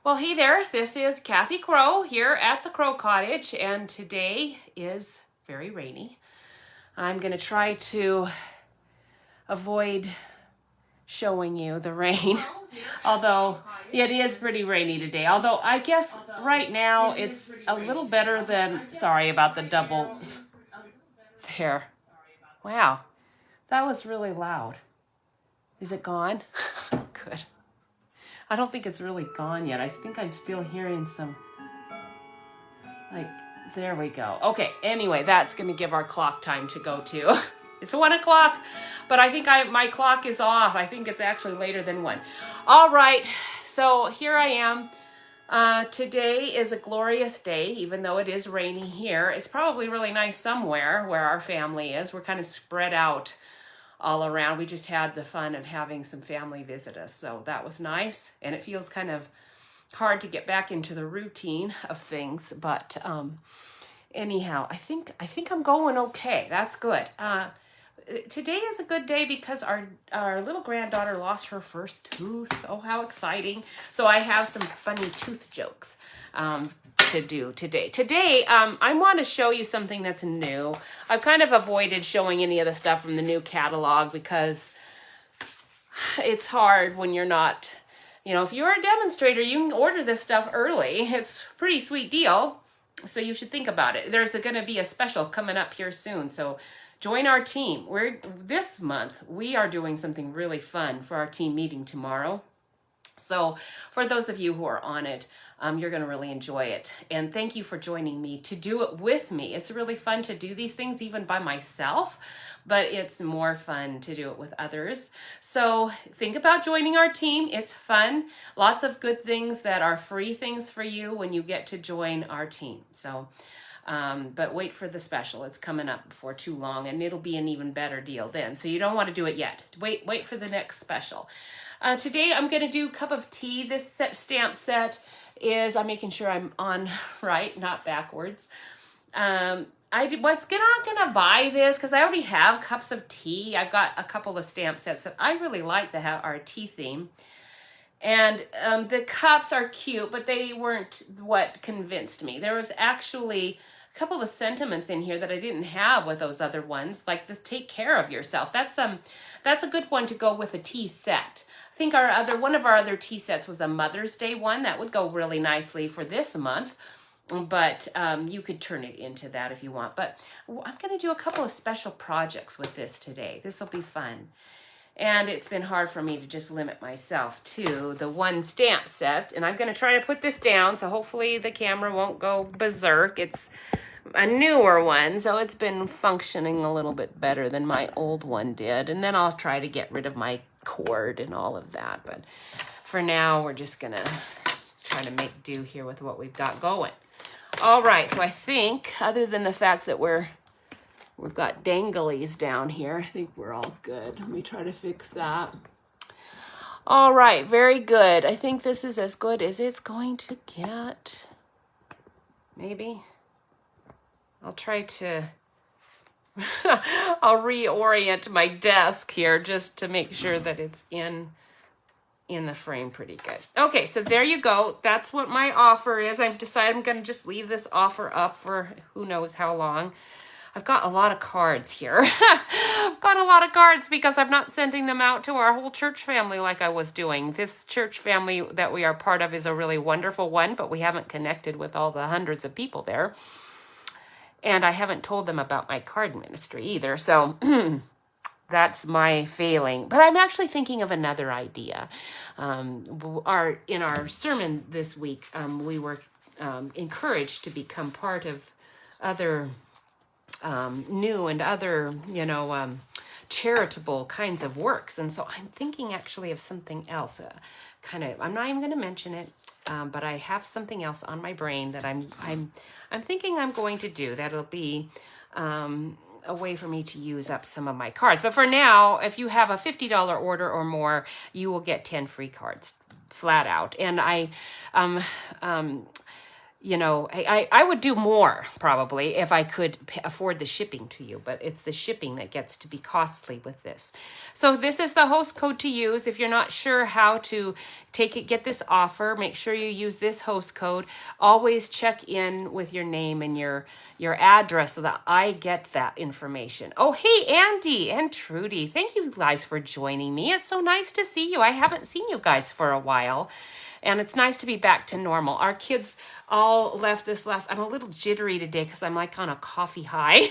Well, hey there, this is Kathy Crow here at the Crow Cottage, and today is very rainy. I'm going to try to avoid showing you the rain, although it is pretty rainy today. Although I guess right now it's a little better than, sorry about the double there. Wow, that was really loud. Is it gone? Good. I don't think it's really gone yet. I think I'm still hearing some, like, there we go. Okay, anyway, that's going to give our clock time to go too. It's 1 o'clock, but I think my clock is off. I think it's actually later than 1. All right, so here I am. Today is a glorious day, even though it is rainy here. It's probably really nice somewhere where our family is. We're kind of spread out all around. We just had the fun of having some family visit us, so that was nice. And it feels kind of hard to get back into the routine of things, but anyhow, I think I'm going okay. That's good. Today is a good day because our little granddaughter lost her first tooth. Oh, how exciting. So I have some funny tooth jokes to do today. Today, I want to show you something that's new. I've kind of avoided showing any of the stuff from the new catalog because it's hard when you're not, if you're a demonstrator, you can order this stuff early. It's a pretty sweet deal, so you should think about it. There's going to be a special coming up here soon, so join our team. This month, we are doing something really fun for our team meeting tomorrow. So for those of you who are on it, you're going to really enjoy it. And thank you for joining me to do it with me. It's really fun to do these things even by myself, but it's more fun to do it with others. So think about joining our team. It's fun. Lots of good things that are free things for you when you get to join our team. So but wait for the special. It's coming up before too long, and it'll be an even better deal then. So you don't want to do it yet. Wait for the next special. Today I'm going to do cup of tea. This stamp set is, I'm making sure I'm on right, not backwards. I was not gonna buy this because I already have cups of tea. I've got a couple of stamp sets that I really like that have our tea theme. And the cups are cute, but they weren't what convinced me. There was actually a couple of sentiments in here that I didn't have with those other ones, like this "take care of yourself." That's a good one to go with a tea set. I think one of our other tea sets was a Mother's Day one that would go really nicely for this month, but you could turn it into that if you want. But I'm going to do a couple of special projects with this today. This will be fun. And it's been hard for me to just limit myself to the one stamp set. And I'm going to try to put this down, so hopefully the camera won't go berserk. It's a newer one, so it's been functioning a little bit better than my old one did. And then I'll try to get rid of my cord and all of that. But for now, we're just going to try to make do here with what we've got going. All right, so I think, other than the fact that we've got danglies down here, I think we're all good. Let me try to fix that. All right, very good. I think this is as good as it's going to get. Maybe. I'll try to, I'll reorient my desk here just to make sure that it's in the frame pretty good. Okay, so there you go. That's what my offer is. I've decided I'm going to just leave this offer up for who knows how long. I've got a lot of cards here. I've got a lot of cards because I'm not sending them out to our whole church family like I was doing. This church family that we are part of is a really wonderful one, but we haven't connected with all the hundreds of people there. And I haven't told them about my card ministry either. So that's my failing. But I'm actually thinking of another idea. In our sermon this week, we were encouraged to become part of other new and other, charitable kinds of works. And so I'm thinking actually of something else, I'm not even going to mention it, but I have something else on my brain that I'm thinking I'm going to do. That'll be a way for me to use up some of my cards. But for now, if you have a $50 order or more, you will get 10 free cards, flat out. And you know, I would do more probably if I could afford the shipping to you, but it's the shipping that gets to be costly with this. So this is the host code to use. If you're not sure how to get this offer, make sure you use this host code. Always check in with your name and your address so that I get that information. Oh, hey, Andy and Trudy. Thank you guys for joining me. It's so nice to see you. I haven't seen you guys for a while. And it's nice to be back to normal. Our kids all left this I'm a little jittery today because I'm like on a coffee high.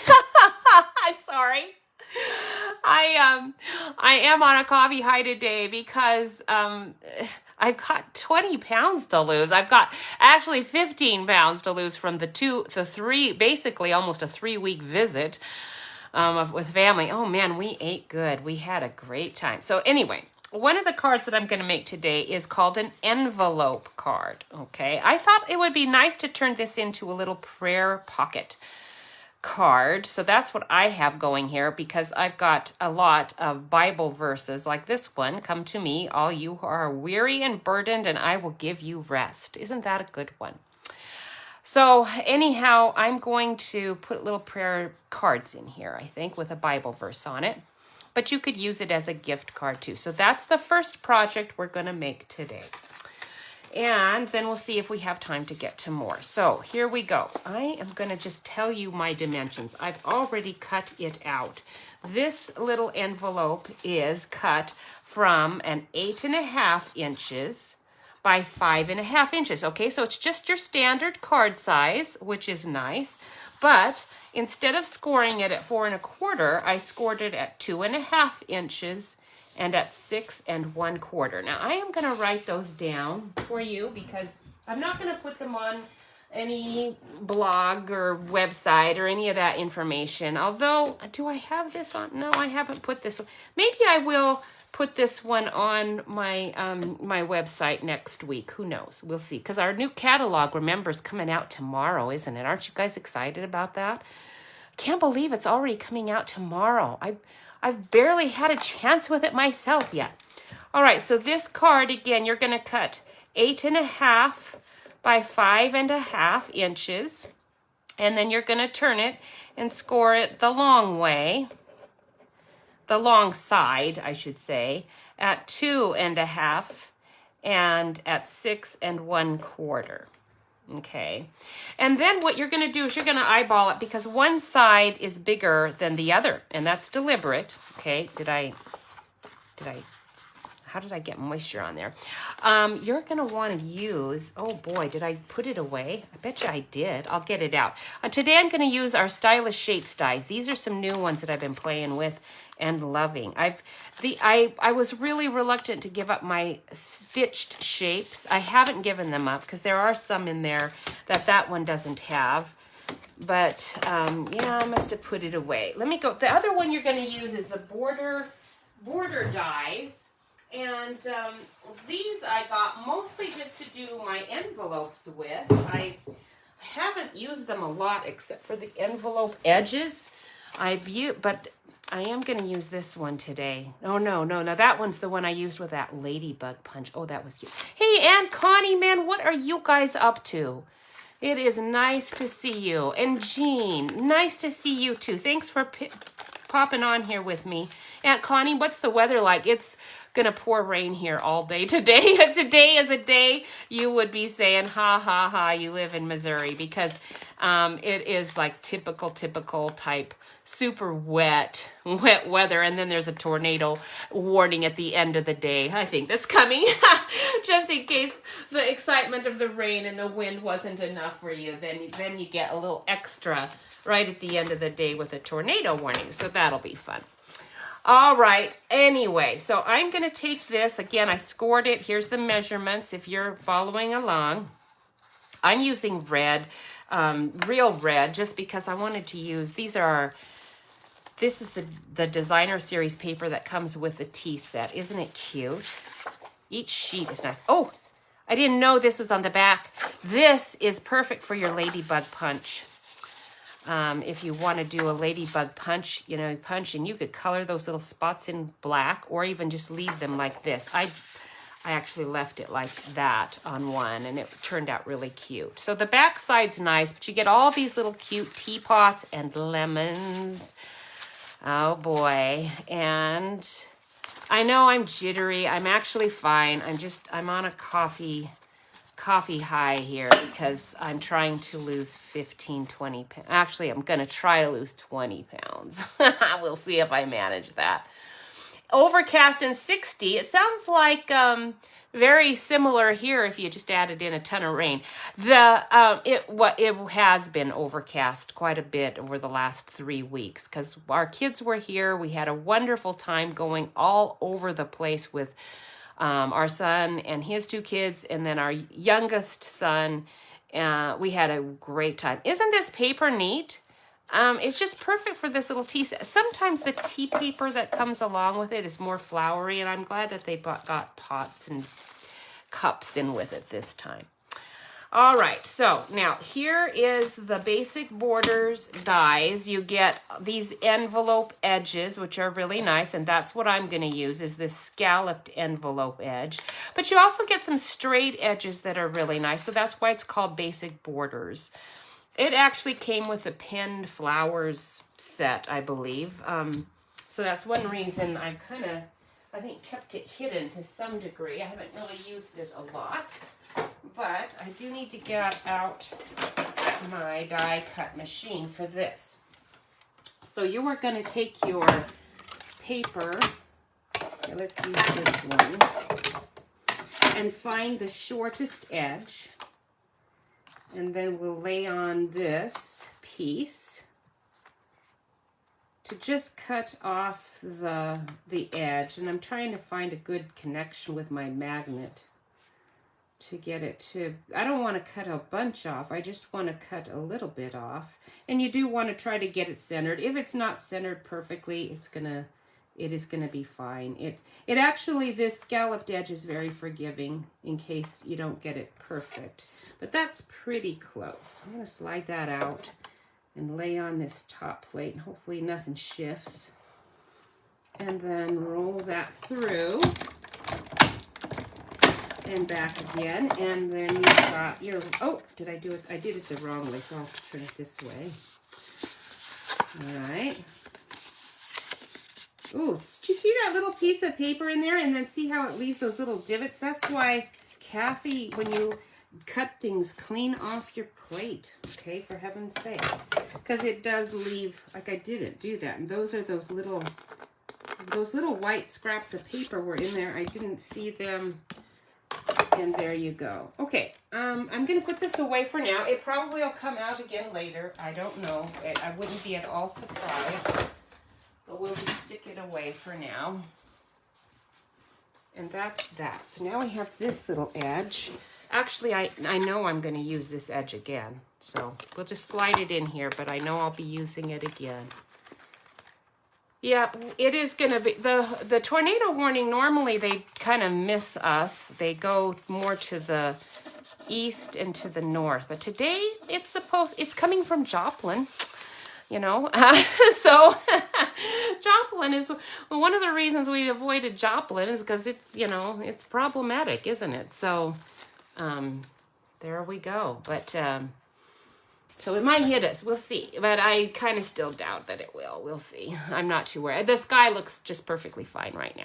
I'm sorry. I am on a coffee high today because I've got 20 pounds to lose. I've got actually 15 pounds to lose from the 3, basically almost a 3-week visit with family. Oh man, we ate good. We had a great time. So anyway, one of the cards that I'm going to make today is called an envelope card, okay? I thought it would be nice to turn this into a little prayer pocket card. So that's what I have going here because I've got a lot of Bible verses like this one. Come to me, all you who are weary and burdened, and I will give you rest. Isn't that a good one? So anyhow, I'm going to put little prayer cards in here, I think, with a Bible verse on it. But you could use it as a gift card too. So that's the first project we're going to make today. And then we'll see if we have time to get to more. So here we go. I am going to just tell you my dimensions. I've already cut it out. This little envelope is cut from an 8.5 inches by 5.5 inches. Okay, so it's just your standard card size, which is nice. But instead of scoring it at 4 1/4, I scored it at 2.5 inches and at 6 1/4. Now I am going to write those down for you because I'm not going to put them on any blog or website or any of that information. Although, do I have this on? No, I haven't put this one. Maybe I will put this one on my my website next week. Who knows? We'll see. Because our new catalog, remember, is coming out tomorrow, isn't it? Aren't you guys excited about that? Can't believe it's already coming out tomorrow. I've barely had a chance with it myself yet. All right, so this card, again, you're going to cut 8.5 by 5.5 inches. And then you're going to turn it and score it the long way. The long side, I should say, at 2.5 and at 6 1/4. Okay. And then what you're going to do is you're going to eyeball it because one side is bigger than the other, and that's deliberate. Okay. How did I get moisture on there? You're going to want to use, oh boy, did I put it away? I bet you I did. I'll get it out. Today I'm going to use our Stylish Shapes dies. These are some new ones that I've been playing with and loving. I was really reluctant to give up my stitched shapes. I haven't given them up because there are some in there that one doesn't have. But yeah, I must have put it away. Let me go. The other one you're going to use is the border dies. And these I got mostly just to do my envelopes with. I haven't used them a lot except for the envelope edges. But I am going to use this one today. Oh, no. That one's the one I used with that ladybug punch. Oh, that was cute. Hey, Aunt Connie, man, what are you guys up to? It is nice to see you. And Jean, nice to see you too. Thanks for popping on here with me. Aunt Connie, what's the weather like? It's gonna pour rain here all day today. Today is a day you would be saying, ha, ha, ha, you live in Missouri, because it is like typical type super wet weather. And then there's a tornado warning at the end of the day. I think that's coming just in case the excitement of the rain and the wind wasn't enough for you. Then you get a little extra right at the end of the day with a tornado warning. So that'll be fun. All right. Anyway, so I'm going to take this. Again, I scored it. Here's the measurements if you're following along. I'm using red, real red, just because I wanted to use, this is the designer series paper that comes with the tea set. Isn't it cute? Each sheet is nice. Oh, I didn't know this was on the back. This is perfect for your ladybug punch. If you want to do a ladybug punch, punch, and you could color those little spots in black or even just leave them like this. I actually left it like that on one, and it turned out really cute. So the back side's nice, but you get all these little cute teapots and lemons. Oh boy. And I know I'm jittery. I'm actually fine. I'm on a coffee high here because I'm trying to lose 15, 20 pounds. Actually, I'm going to try to lose 20 pounds. We'll see if I manage that. Overcast and 60. It sounds like very similar here if you just added in a ton of rain. It has been overcast quite a bit over the last 3 weeks because our kids were here. We had a wonderful time going all over the place with our son and his 2 kids, and then our youngest son. We had a great time. Isn't this paper neat? It's just perfect for this little tea set. Sometimes the tea paper that comes along with it is more flowery, and I'm glad that they got pots and cups in with it this time. All right, so now here is the basic borders dies. You get these envelope edges, which are really nice, and that's what I'm going to use is this scalloped envelope edge. But you also get some straight edges that are really nice, so that's why it's called basic borders. It actually came with a pinned flowers set, I believe. So that's one reason I've I think, kept it hidden to some degree. I haven't really used it a lot, but I do need to get out my die cut machine for this. So you are going to take your paper, let's use this one, and find the shortest edge. And then we'll lay on this piece to just cut off the edge. And I'm trying to find a good connection with my magnet to get it to, I don't want to cut a bunch off. I just want to cut a little bit off. And you do want to try to get it centered. If it's not centered perfectly, it is gonna be fine. It actually, this scalloped edge is very forgiving in case you don't get it perfect. But that's pretty close. I'm gonna slide that out and lay on this top plate, and hopefully nothing shifts. And then roll that through and back again. And then you've got your, oh, did I do it? I did it the wrong way, so I'll have to turn it this way. All right. Ooh, did you see that little piece of paper in there? And then see how it leaves those little divots? That's why, Kathy, when you cut things, clean off your plate, okay, for heaven's sake. Because it does leave, like I didn't do that. And those are those little white scraps of paper were in there. I didn't see them. And there you go. Okay, I'm going to put this away for now. It probably will come out again later. I don't know. I wouldn't be at all surprised. But we'll just stick it away for now. And that's that. So now we have this little edge. Actually, I know I'm going to use this edge again. So we'll just slide it in here, but I know I'll be using it again. Yeah, it is going to be, the tornado warning, normally they kind of miss us. They go more to the east and to the north. But today, it's coming from Joplin, you know. So Joplin is, one of the reasons we avoided Joplin is because it's, you know, it's problematic, isn't it? So there we go. But so it might hit us. We'll see. But I kind of still doubt that it will. We'll see. I'm not too worried. The sky looks just perfectly fine right now.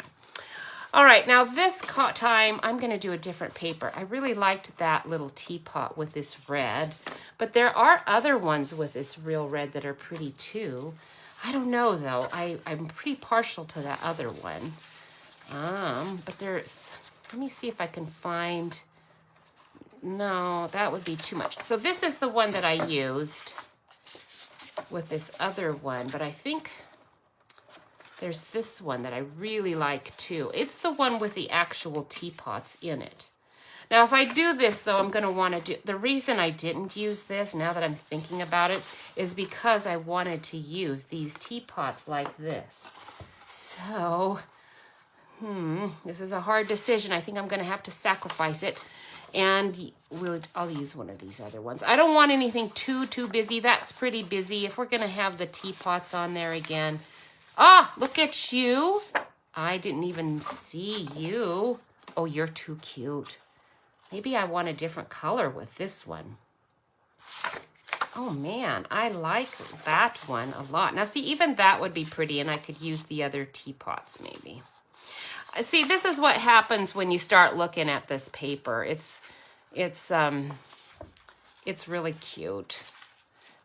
All right. Now this time, I'm going to do a different paper. I really liked that little teapot with this red. But there are other ones with this real red that are pretty too. I don't know, though. I'm pretty partial to that other one. But there's... Let me see if I can find... No, that would be too much. So this is the one that I used with this other one, but I think there's this one that I really like too. It's the one with the actual teapots in it. Now, if I do this, though, I'm going to want to do... The reason I didn't use this, now that I'm thinking about it, is because I wanted to use these teapots like this. So, this is a hard decision. I think I'm going to have to sacrifice it. And I'll use one of these other ones. I don't want anything too busy. That's pretty busy. If we're going to have the teapots on there again. Ah, look at you. I didn't even see you. Oh, you're too cute. Maybe I want a different color with this one. Oh man, I like that one a lot. Now see, even that would be pretty, and I could use the other teapots maybe. See, this is what happens when you start looking at this paper. It's really cute.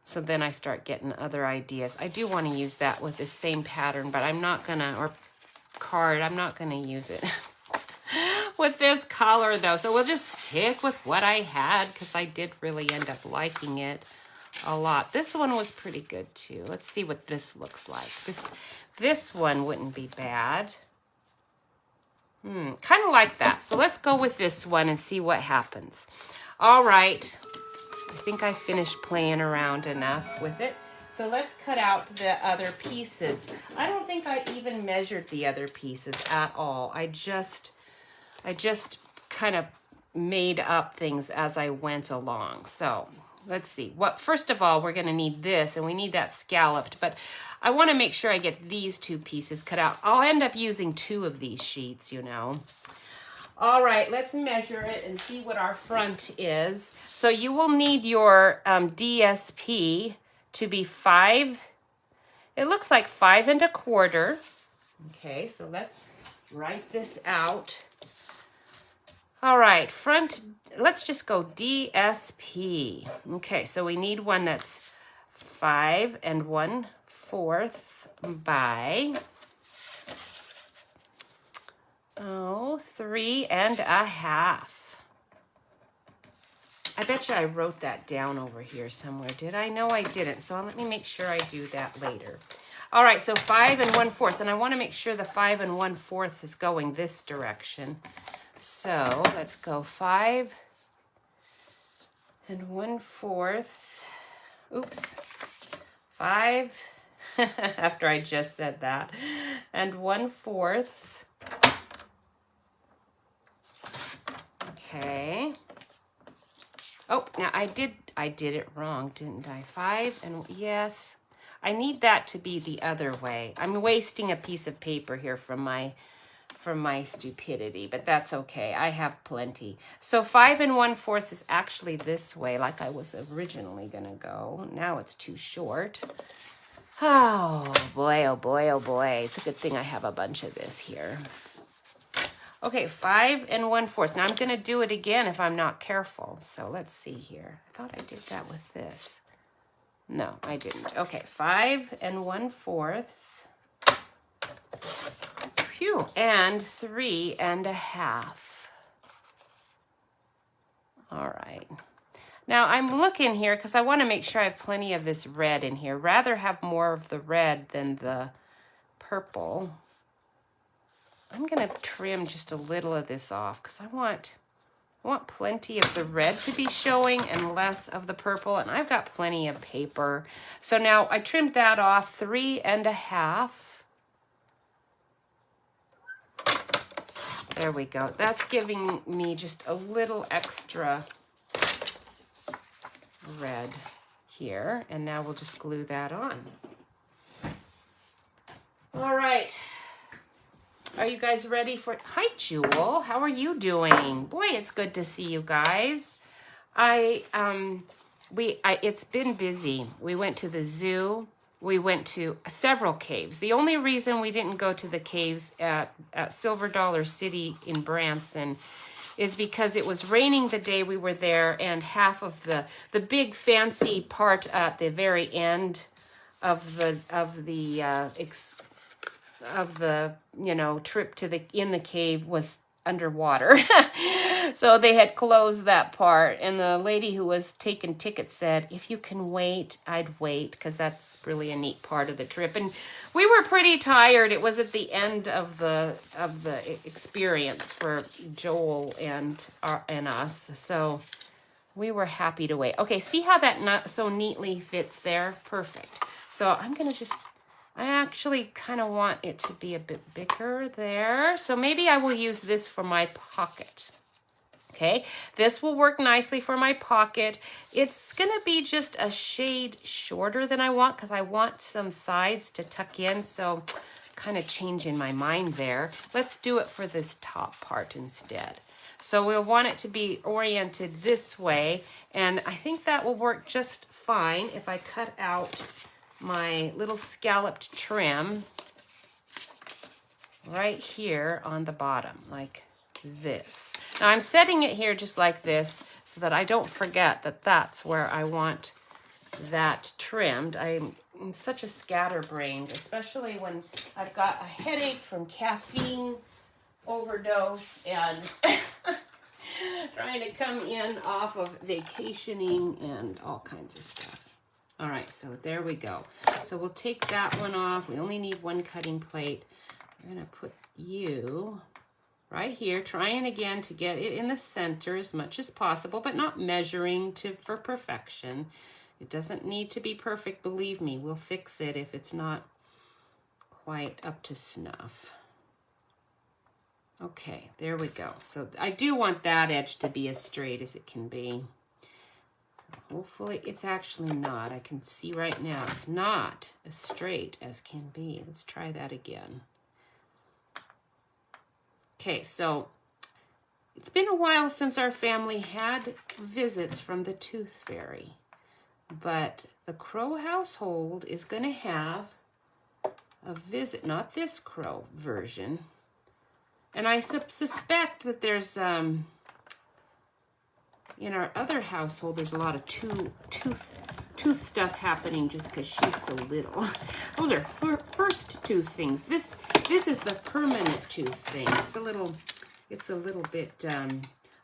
So then I start getting other ideas. I do want to use that with the same pattern, but I'm not gonna, or card, I'm not gonna use it with this color though. So we'll just stick with what I had because I did really end up liking it a lot. This one was pretty good too. Let's see what this looks like. This one wouldn't be bad. Kind of like that. So let's go with this one and see what happens. All right. I think I finished playing around enough with it. So let's cut out the other pieces. I don't think I even measured the other pieces at all. I just kind of made up things as I went along. So let's see. First of all, we're going to need this, and we need that scalloped, but I want to make sure I get these two pieces cut out. I'll end up using 2 of these sheets, you know. All right, let's measure it and see what our front is. So you will need your DSP to be 5. It looks like 5 1/4. Okay, so let's write this out. All right, front, let's just go DSP. Okay, so we need one that's 5 1/4 by 3 1/2. I bet you I wrote that down over here somewhere. Did I? No, I didn't. So let me make sure I do that later. All right, so 5 1/4. And I want to make sure the 5 1/4 is going this direction. So let's go 5 1/4. Oops. 5, after I just said that, 1/4. Okay. Oh, now I did it wrong, didn't I? 5 yes. I need that to be the other way. I'm wasting a piece of paper here from my stupidity, but that's okay. I have plenty. So 5 1/4 is actually this way, like I was originally gonna go. Now it's too short. Oh boy, oh boy, oh boy. It's a good thing I have a bunch of this here. Okay, 5 1/4. Now I'm gonna do it again if I'm not careful. So let's see here. I thought I did that with this. No, I didn't. Okay, 5 1/4. Phew, and 3 1/2. All right. Now I'm looking here because I want to make sure I have plenty of this red in here. Rather have more of the red than the purple. I'm going to trim just a little of this off because I want plenty of the red to be showing and less of the purple, and I've got plenty of paper. So now I trimmed that off, 3 1/2. There we go. That's giving me just a little extra red here, and now we'll just glue that on. All right. Are you guys ready for it? Hi, Jewel. How are you doing? Boy, it's good to see you guys. It's been busy. We went to the zoo. We went to several caves. The only reason we didn't go to the caves at Silver Dollar City in Branson is because it was raining the day we were there, and half of the big fancy part at the very end of the trip to the cave was underwater. So they had closed that part, and the lady who was taking tickets said, if you can wait, I'd wait, because that's really a neat part of the trip. And we were pretty tired. It was at the end of the experience for Joel and us, so we were happy to wait. Okay, see how that not so neatly fits there? Perfect. So I'm gonna I actually kind of want it to be a bit bigger there. So maybe I will use this for my pocket. Okay, this will work nicely for my pocket. It's gonna be just a shade shorter than I want because I want some sides to tuck in. So kind of changing my mind there. Let's do it for this top part instead. So we'll want it to be oriented this way, and I think that will work just fine if I cut out my little scalloped trim right here on the bottom, like this. Now I'm setting it here just like this so that I don't forget that that's where I want that trimmed. I'm such a scatterbrained, especially when I've got a headache from caffeine overdose and trying to come in off of vacationing and all kinds of stuff. All right, so there we go. So we'll take that one off. We only need one cutting plate. We're gonna put you right here, trying again to get it in the center as much as possible, but not measuring for perfection. It doesn't need to be perfect, believe me. We'll fix it if it's not quite up to snuff. Okay, there we go. So I do want that edge to be as straight as it can be. Hopefully it's actually not. I can see right now it's not as straight as can be. Let's try that again. Okay, so it's been a while since our family had visits from the Tooth Fairy, but the Crow household is going to have a visit, not this Crow version. And I suspect that there's, in our other household, there's a lot of tooth stuff happening just because she's so little. Those are first tooth things. This is the permanent tooth thing. It's a little bit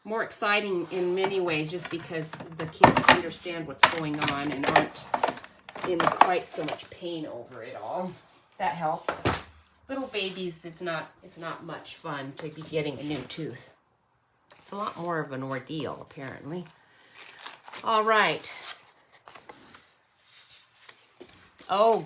more exciting in many ways just because the kids understand what's going on and aren't in quite so much pain over it all. That helps. Little babies, it's not much fun to be getting a new tooth. It's a lot more of an ordeal, apparently. All right. Oh,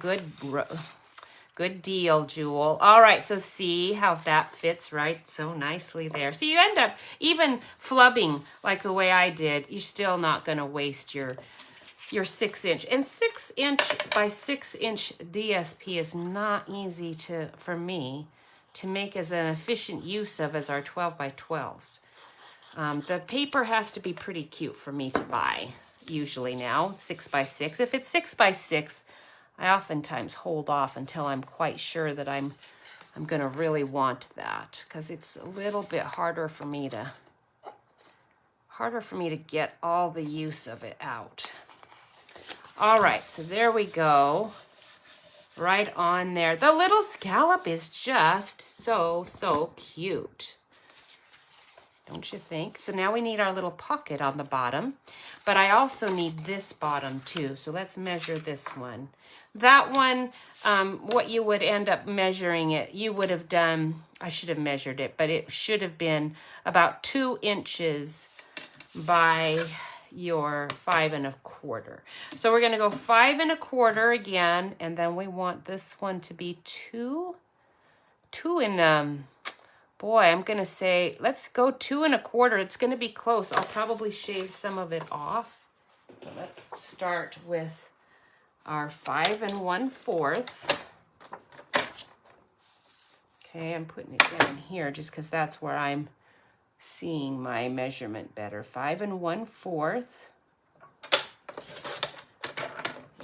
good deal, Jewel. All right, so see how that fits right so nicely there. So you end up even flubbing like the way I did. You're still not going to waste your 6-inch. And 6-inch by 6-inch DSP is not easy for me to make as an efficient use of as our 12 by 12s. The paper has to be pretty cute for me to buy, usually now, 6 by 6. If it's 6 by 6, I oftentimes hold off until I'm quite sure that I'm going to really want that, because it's a little bit harder for me to get all the use of it out. All right, so there we go. Right on there. The little scallop is just so cute. Don't you think? So now we need our little pocket on the bottom, but I also need this bottom too. So let's measure this one. That one, what you would end up measuring it, you would have done, I should have measured it, but it should have been about 2 inches by your 5 1/4. So we're going to go 5 1/4 again, and then we want this one to be 2 and boy, I'm going to say, let's go 2 1/4. It's going to be close. I'll probably shave some of it off. But let's start with our 5 1/4. Okay, I'm putting it down here just because that's where I'm seeing my measurement better. 5 1/4.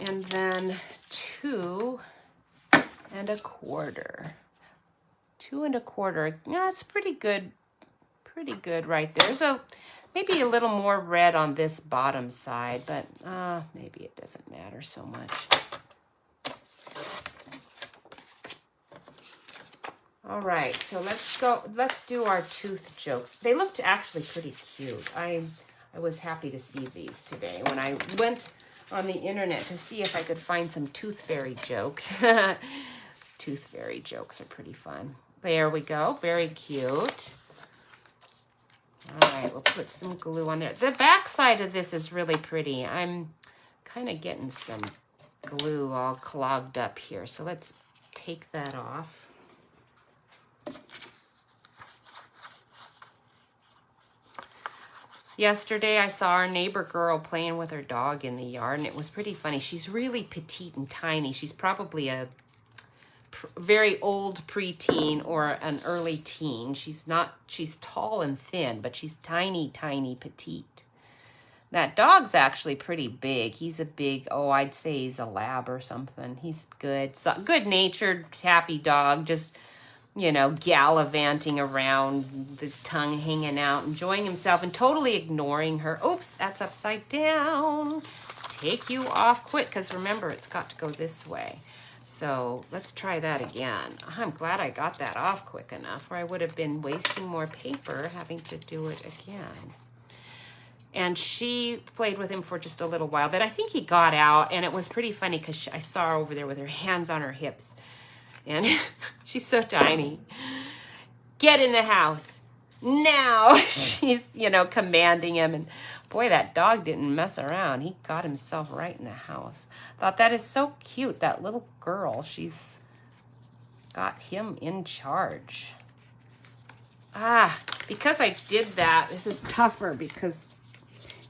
And then 2 1/4. 2 1/4. Yeah, it's pretty good. Pretty good right there. There's maybe a little more red on this bottom side, but maybe it doesn't matter so much. All right, so let's do our tooth jokes. They looked actually pretty cute. I was happy to see these today when I went on the internet to see if I could find some Tooth Fairy jokes. Tooth Fairy jokes are pretty fun. There we go, very cute. All right, we'll put some glue on there. The back side of this is really pretty. I'm kind of getting some glue all clogged up here, so let's take that off. Yesterday, I saw our neighbor girl playing with her dog in the yard, and it was pretty funny. She's really petite and tiny. She's probably a very old preteen or an early teen. She's tall and thin, but she's tiny, tiny petite. That dog's actually pretty big. He's a big, I'd say he's a lab or something. He's good. So, good-natured, happy dog, just, gallivanting around with his tongue hanging out, enjoying himself and totally ignoring her. Oops, that's upside down. Take you off quick, because remember, it's got to go this way. So let's try that again. I'm glad I got that off quick enough, or I would have been wasting more paper having to do it again. And she played with him for just a little while, but I think he got out, and it was pretty funny because I saw her over there with her hands on her hips, and she's so tiny. Get in the house now. She's, commanding him, and boy, that dog didn't mess around. He got himself right in the house. Thought that is so cute, that little girl. She's got him in charge. Because I did that, this is tougher because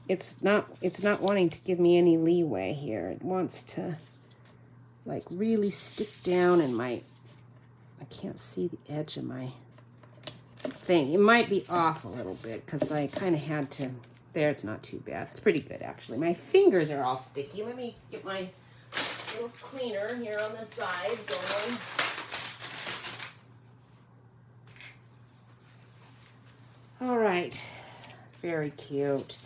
it's not wanting to give me any leeway here. It wants to like really stick down in I can't see the edge of my thing. It might be off a little bit because I kind of had to, there, it's not too bad. It's pretty good actually. My fingers are all sticky. Let me get my little cleaner here on the side going. All right, very cute.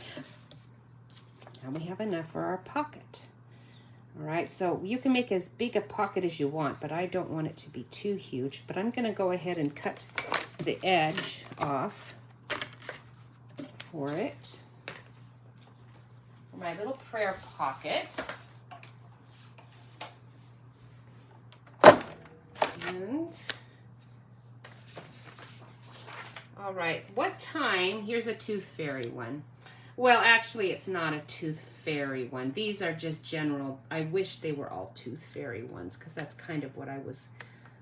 Now we have enough for our pocket. All right, so you can make as big a pocket as you want, but I don't want it to be too huge. But I'm gonna go ahead and cut the edge off for it. For my little prayer pocket. And, all right, what time, here's a tooth fairy one. Well, actually, it's not a tooth fairy one. These are just general. I wish they were all tooth fairy ones because that's kind of what I was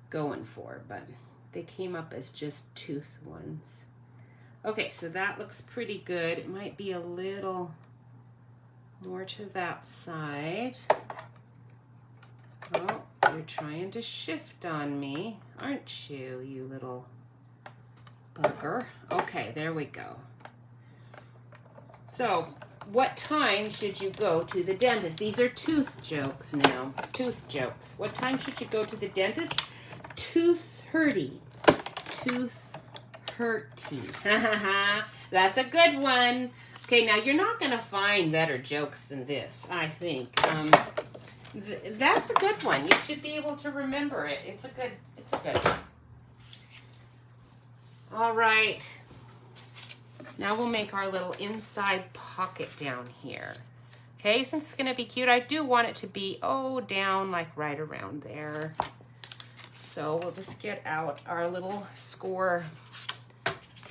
going for, but they came up as just tooth ones. Okay, so that looks pretty good. It might be a little more to that side. Oh, you're trying to shift on me, aren't you, you little bugger? Okay, there we go. So, what time should you go to the dentist? These are tooth jokes now. Tooth jokes. What time should you go to the dentist? Tooth hurty. Tooth hurty. That's a good one. Okay, now you're not going to find better jokes than this, I think. That's a good one. You should be able to remember it. It's a good one. All right. Now we'll make our little inside pocket down here. Okay, since it's gonna be cute, I do want it to be, down like right around there. So we'll just get out our little score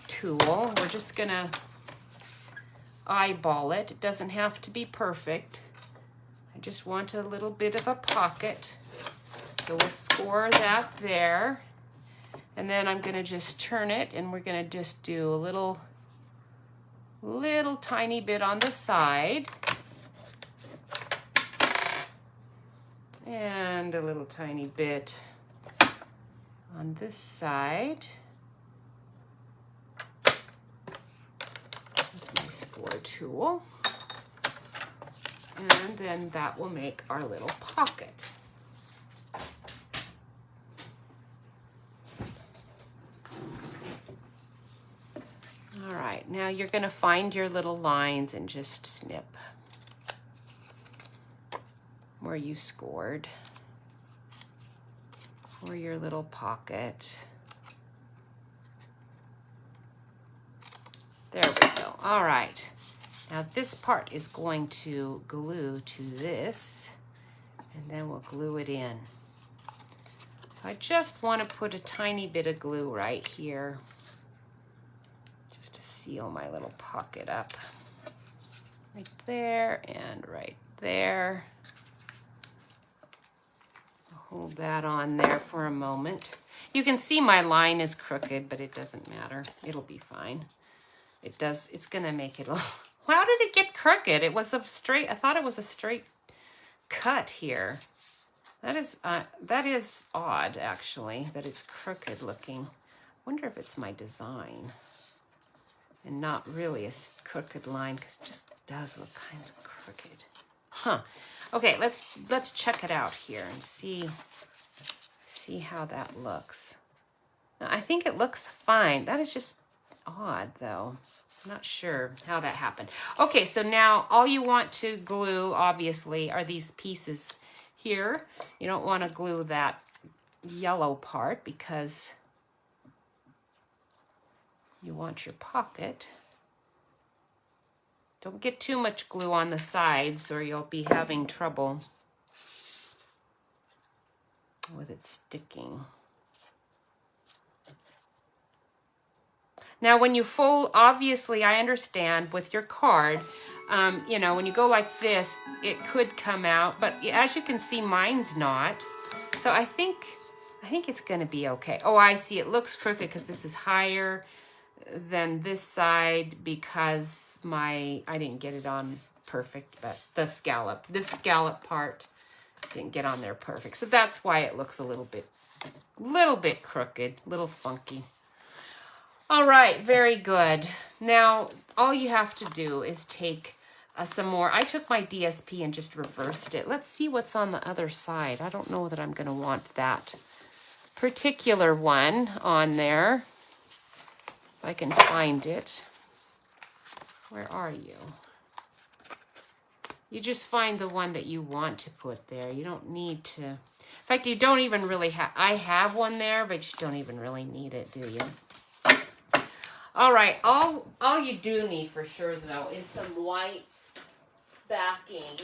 tool. We're just gonna eyeball it. It doesn't have to be perfect. I just want a little bit of a pocket. So we'll score that there. And then I'm gonna just turn it, and we're gonna just do a little tiny bit on the side. And a little tiny bit on this side. With my score tool. And then that will make our little pocket. All right, now you're going to find your little lines and just snip where you scored for your little pocket. There we go. All right, now this part is going to glue to this, and then we'll glue it in. So I just want to put a tiny bit of glue right here, to seal my little pocket up. Right there and right there. I'll hold that on there for a moment. You can see my line is crooked, but it doesn't matter. It'll be fine. It's gonna make it a little, how did it get crooked? It was a straight, I thought it was a straight cut here. That is odd, actually, that it's crooked looking. Wonder if it's my design and not really a crooked line, because it just does look kind of crooked. Huh. Okay, let's check it out here and see how that looks. Now, I think it looks fine. That is just odd, though. I'm not sure how that happened. Okay, so now all you want to glue, obviously, are these pieces here. You don't want to glue that yellow part because you want your pocket. Don't get too much glue on the sides or you'll be having trouble with it sticking. Now, when you fold, obviously, I understand with your card, you know, when you go like this, it could come out, but as you can see, mine's not. So I think it's going to be okay. Oh, I see. It looks crooked because this is higher than this side because I didn't get it on perfect, but this scallop part didn't get on there perfect. So that's why it looks a little bit crooked, little funky. All right, very good. Now, all you have to do is take some more. I took my DSP and just reversed it. Let's see what's on the other side. I don't know that I'm going to want that particular one on there. If I can find it. Where are you? You just find the one that you want to put there. You don't need to. In fact, you don't even really have. I have one there, but you don't even really need it, do you? All right, all you do need for sure, though, is some white backing.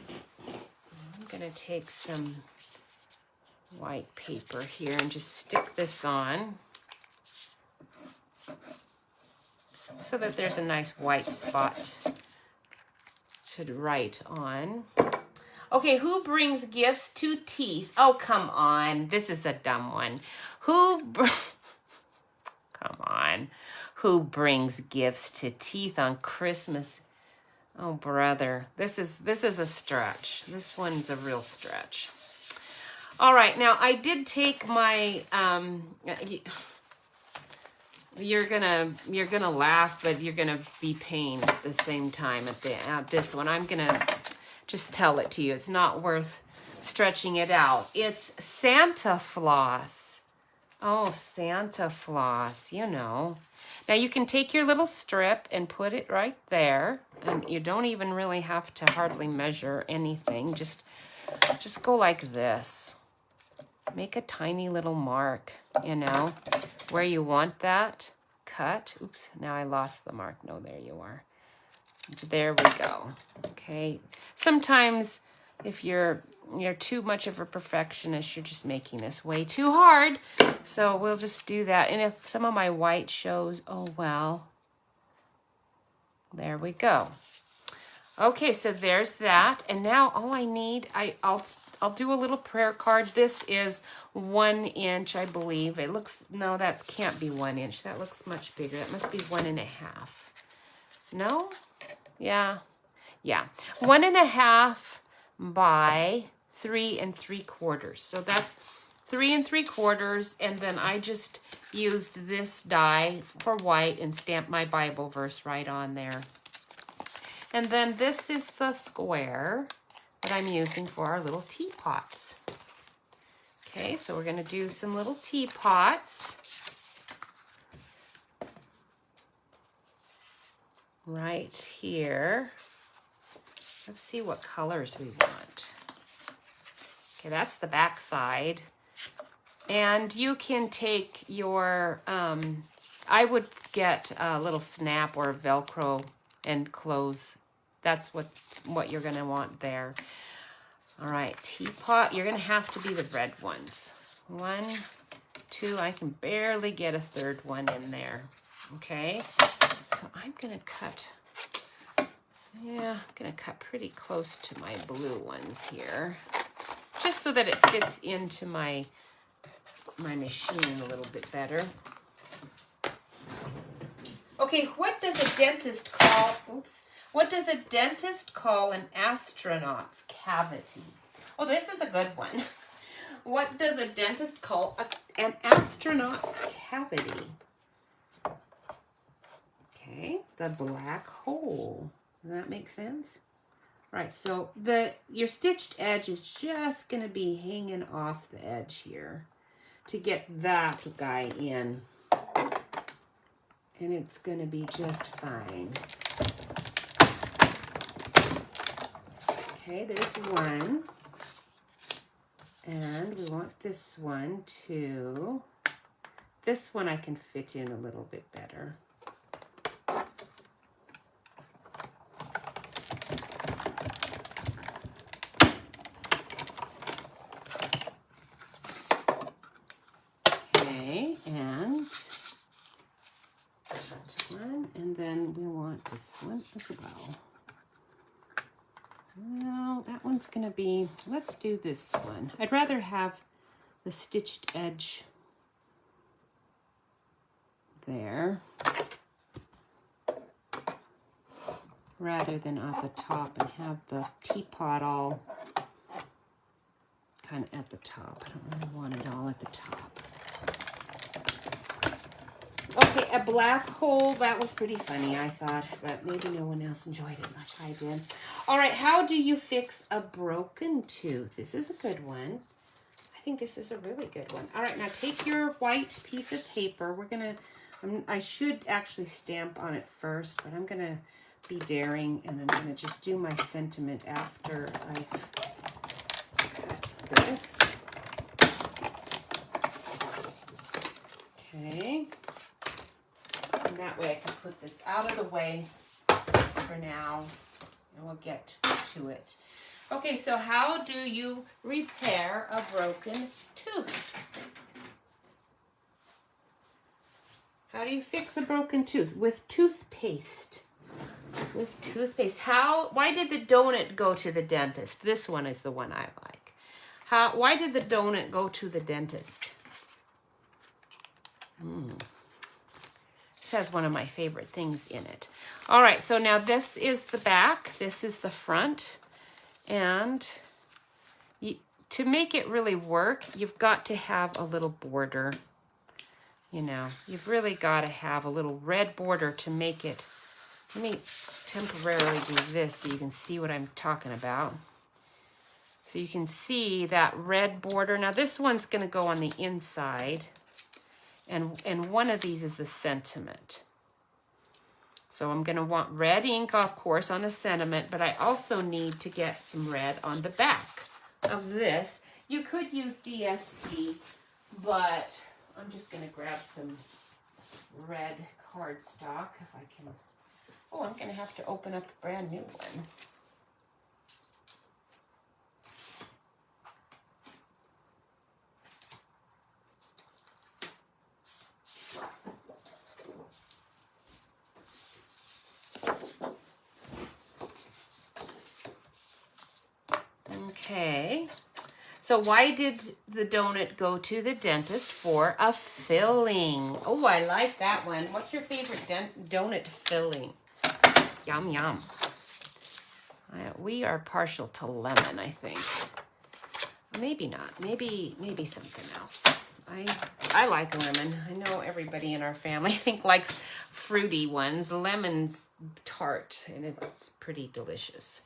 I'm going to take some white paper here and just stick this on so that there's a nice white spot to write on. Okay, who brings gifts to teeth? Oh, come on. This is a dumb one. Come on. Who brings gifts to teeth on Christmas? Oh, brother. This is a stretch. This one's a real stretch. All right, now I did take my you're gonna laugh, but you're gonna be pained at the same time at this one. I'm gonna just tell it to you. It's not worth stretching it out. It's Santa floss. Oh, Santa floss, you know. Now you can take your little strip and put it right there, and you don't even really have to hardly measure anything. Just go like this. Make a tiny little mark, you know, where you want that cut. Oops, now I lost the mark. No, there you are. There we go. Okay. Sometimes if you're too much of a perfectionist, you're just making this way too hard. So we'll just do that. And if some of my white shows, oh well. There we go. Okay, so there's that. And now all I need, I'll do a little prayer card. This is 1 inch, I believe. It looks, no, that can't be 1 inch. That looks much bigger. That must be 1.5. No? Yeah. 1.5 by 3 3/4. So that's 3 3/4. And then I just used this die for white and stamped my Bible verse right on there. And then this is the square that I'm using for our little teapots. Okay, so we're going to do some little teapots. Right here. Let's see what colors we want. Okay, that's the back side. And you can take your, I would get a little snap or Velcro and close. That's what you're going to want there. All right, teapot. You're going to have to be the red ones. 1, 2. I can barely get a third one in there. Okay, so I'm going to cut. Yeah, I'm going to cut pretty close to my blue ones here, just so that it fits into my machine a little bit better. Okay, what does a dentist call, What does a dentist call an astronaut's cavity? Oh, this is a good one. What does a dentist call an astronaut's cavity? Okay, the black hole. Does that make sense? All right, so your stitched edge is just going to be hanging off the edge here to get that guy in. And it's going to be just fine. Okay, there's one. And we want this one too. This one I can fit in a little bit better. Okay, and that one, and then we want this one as well. No, that one's gonna be, let's do this one. I'd rather have the stitched edge there rather than at the top and have the teapot all kind of at the top. I don't really want it all at the top. Okay, a black hole, that was pretty funny, I thought, but maybe no one else enjoyed it much. I did. All right, how do you fix a broken tooth? This is a good one. I think this is a really good one. All right, now take your white piece of paper. We're gonna, I should actually stamp on it first, but I'm gonna be daring, and I'm gonna just do my sentiment after I've cut this. Okay. And that way I can put this out of the way for now, and we'll get to it. Okay, so how do you repair a broken tooth? How do you fix a broken tooth? With toothpaste. With toothpaste. Why did the donut go to the dentist? This one is the one I like. Why did the donut go to the dentist? This has one of my favorite things in it. All right, so now this is the back, this is the front, and to make it really work, you've got to have a little border. You know, you've really got to have a little red border to make it. Let me temporarily do this so you can see what I'm talking about. So you can see that red border. Now this one's going to go on the inside. And one of these is the sentiment. So I'm going to want red ink, of course, on the sentiment, but I also need to get some red on the back of this. You could use DSP, but I'm just going to grab some red cardstock if I can. Oh, I'm going to have to open up a brand new one. Okay, so why did the donut go to the dentist? For a filling. Oh, I like that one. What's your favorite donut filling? Yum, yum. We are partial to lemon, I think. Maybe not. Maybe something else. I like lemon. I know everybody in our family, I think, likes fruity ones. Lemon's tart, and it's pretty delicious.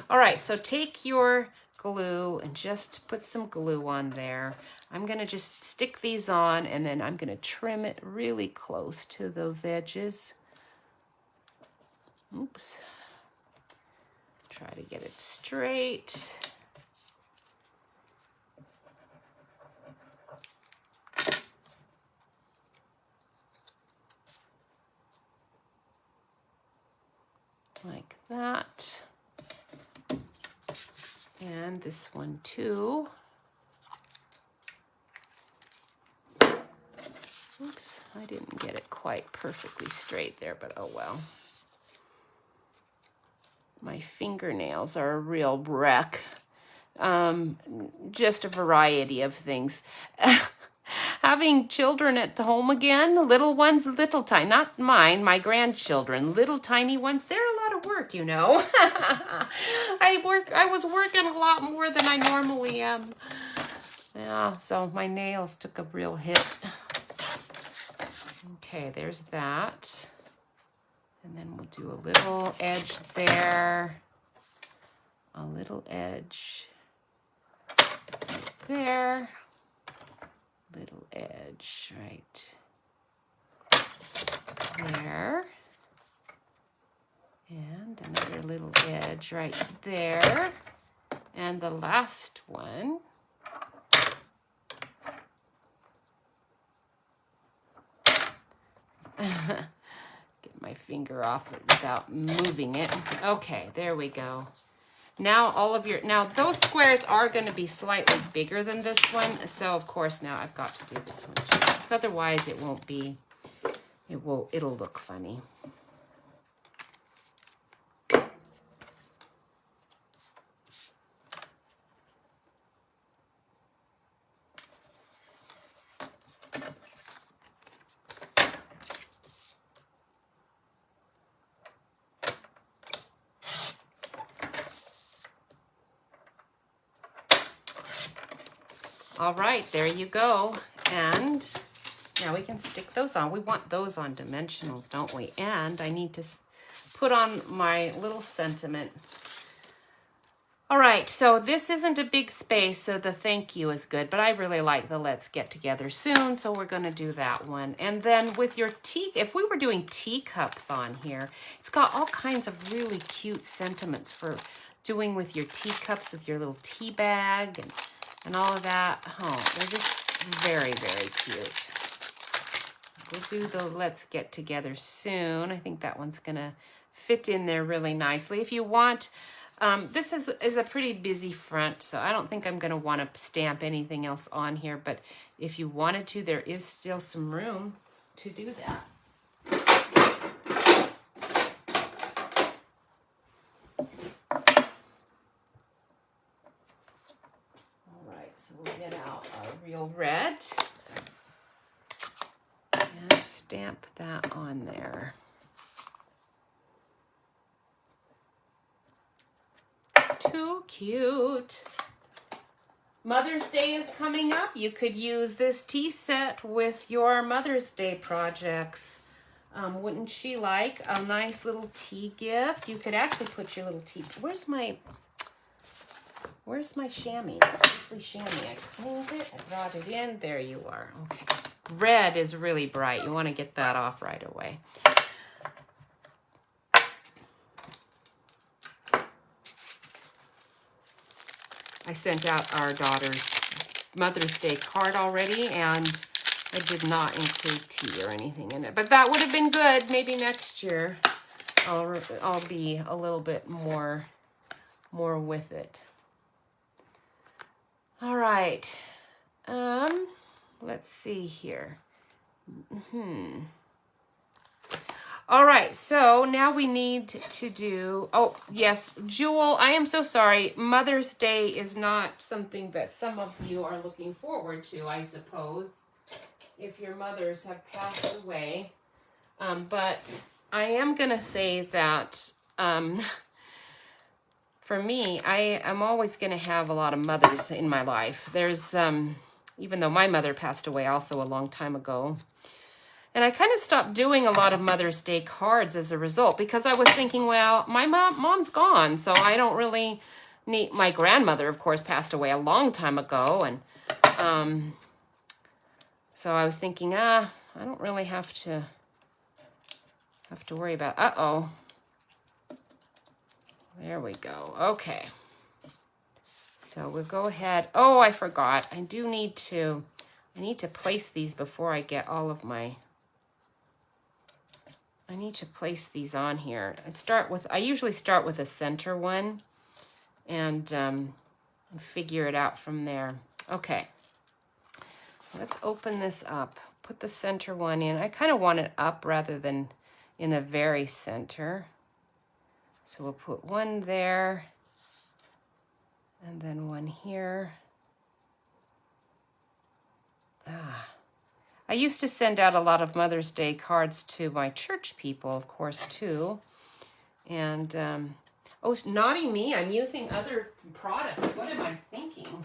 All right, so take your glue and just put some glue on there. I'm going to just stick these on, and then I'm going to trim it really close to those edges. Oops. Try to get it straight. Like that. And this one too. Oops, I didn't get it quite perfectly straight there, but oh well. My fingernails are a real wreck. Just a variety of things. having children at home again. Little ones, little tiny, not mine, my grandchildren, little tiny ones. They're a lot of work, you know. I was working a lot more than I normally am. Yeah, so my nails took a real hit. Okay, there's that. And then we'll do a little edge there. A little edge right there. Little edge right there. And another little edge right there. And the last one. Get my finger off it without moving it. Okay, there we go. Now now those squares are going to be slightly bigger than this one. So of course now I've got to do this one too. Because otherwise it won't be, it'll look funny. All right, there you go. And now we can stick those on. We want those on dimensionals, don't we? And I need to put on my little sentiment. All right, so this isn't a big space, so the thank you is good, but I really like the let's get together soon, so we're gonna do that one. And then with your tea, if we were doing teacups on here, it's got all kinds of really cute sentiments for doing with your teacups, with your little tea bag and all of that. Oh, they're just very, very cute. We'll do the let's get together soon. I think that one's gonna fit in there really nicely. If you want, this is a pretty busy front, so I don't think I'm gonna wanna stamp anything else on here, but if you wanted to, there is still some room to do that. So we'll get out our real red and stamp that on there. Too cute. Mother's Day is coming up. You could use this tea set with your Mother's Day projects. Wouldn't she like a nice little tea gift? You could actually put your little tea. Where's my chamois? My Simply chamois. I cleaned it. I brought it in. There you are. Okay. Red is really bright. You want to get that off right away. I sent out our daughter's Mother's Day card already, and I did not include tea or anything in it. But that would have been good. Maybe next year I'll be a little bit more with it. All right. Let's see here. All right, so now we need to do, oh, yes, Jewel, I am so sorry. Mother's Day is not something that some of you are looking forward to, I suppose, if your mothers have passed away. But I am going to say that for me, I am always going to have a lot of mothers in my life. There's, even though my mother passed away also a long time ago, and I kind of stopped doing a lot of Mother's Day cards as a result, because I was thinking, well, my mom's gone, so I don't really need, my grandmother, of course, passed away a long time ago, and so I was thinking, I don't really have to worry about, uh-oh. There we go. Okay. So we'll go ahead. Oh, I forgot. I need to place these before I get all of my, I need to place these on here. I usually start with a center one and figure it out from there. Okay. So let's open this up. Put the center one in. I kind of want it up rather than in the very center. So we'll put one there and then one here. I used to send out a lot of Mother's Day cards to my church people, of course, too. And, oh, naughty me, I'm using other products. What am I thinking?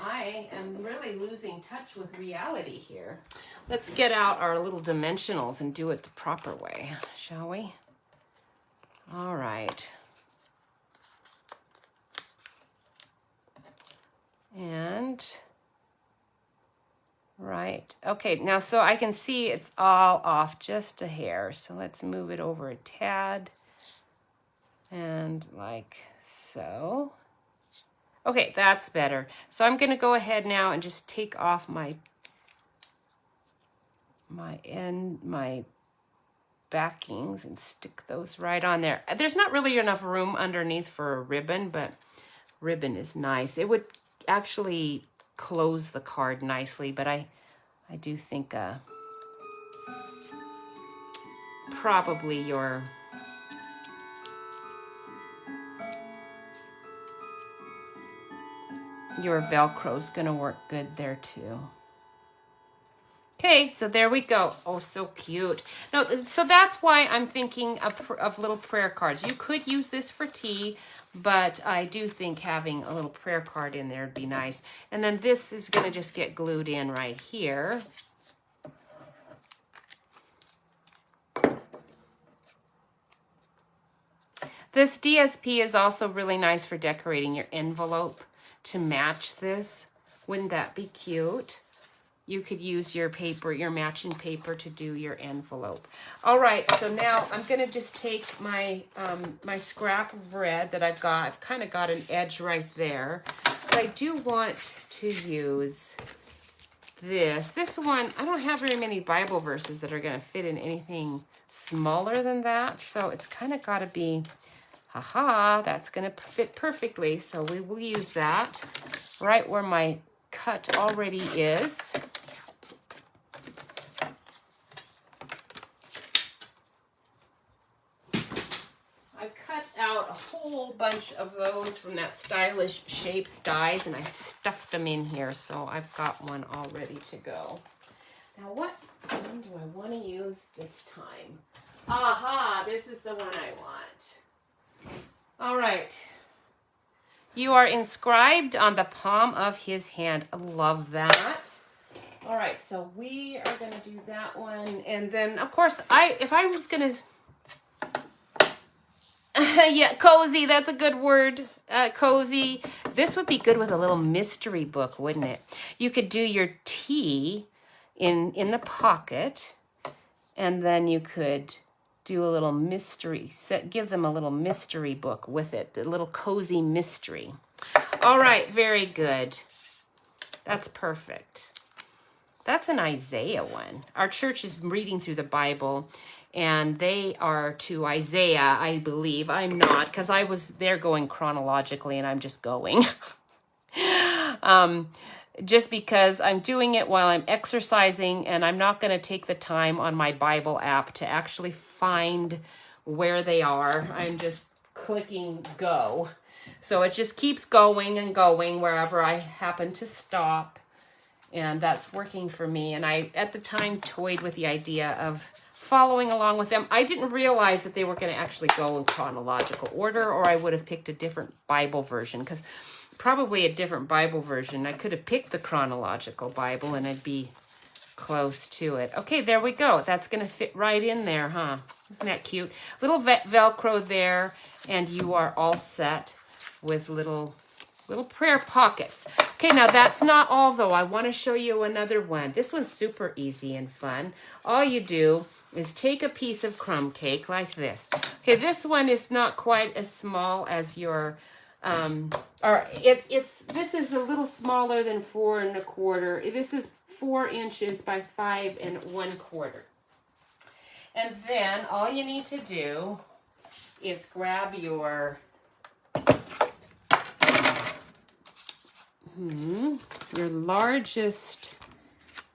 I am really losing touch with reality here. Let's get out our little dimensionals and do it the proper way, shall we? All right. And, right. Okay, now so I can see it's all off just a hair. So let's move it over a tad. And like so. Okay, that's better. So I'm going to go ahead now and just take off my backings and stick those right on there. There's not really enough room underneath for a ribbon, but ribbon is nice. It would actually close the card nicely, but I do think probably your Velcro is going to work good there too. Okay, so there we go. Oh, so cute. No, so that's why I'm thinking of little prayer cards. You could use this for tea, but I do think having a little prayer card in there would be nice. And then this is going to just get glued in right here. This DSP is also really nice for decorating your envelope to match this. Wouldn't that be cute? You could use your paper, your matching paper, to do your envelope. All right, so now I'm gonna just take my my scrap of red that I've got. I've kind of got an edge right there, but I do want to use this. This one, I don't have very many Bible verses that are gonna fit in anything smaller than that, so it's kind of gotta be, haha, that's gonna fit perfectly. So we will use that right where my cut already is. I cut out a whole bunch of those from that Stylish Shapes dies, and I stuffed them in here, so I've got one all ready to go. Now what one do I want to use this time? Aha, this is the one I want. All right. You are inscribed on the palm of his hand. I love that. All right, so we are going to do that one. And then, of course, if I was going to... yeah, cozy, that's a good word. Cozy. This would be good with a little mystery book, wouldn't it? You could do your tea in the pocket, and then you could do a little mystery, give them a little mystery book with it, the little cozy mystery. All right, very good. That's perfect. That's an Isaiah one. Our church is reading through the Bible, and they are to Isaiah, I believe. I'm not, because I was there going chronologically, and I'm just going. Just because I'm doing it while I'm exercising, and I'm not going to take the time on my Bible app to actually find where they are. I'm just clicking go. So it just keeps going and going wherever I happen to stop. And that's working for me. And I, at the time, toyed with the idea of following along with them. I didn't realize that they were going to actually go in chronological order, or I would have picked a different Bible version, because probably a different Bible version. I could have picked the chronological Bible and it'd be close to it. Okay, there we go. That's going to fit right in there, huh? Isn't that cute? Little Velcro there, and you are all set with little prayer pockets. Okay, now that's not all, though. I want to show you another one. This one's super easy and fun. All you do is take a piece of crumb cake like this. Okay, this one is not quite as small as your... this is a little smaller than 4 1/4. This is 4 inches by 5 1/4. And then all you need to do is grab your largest,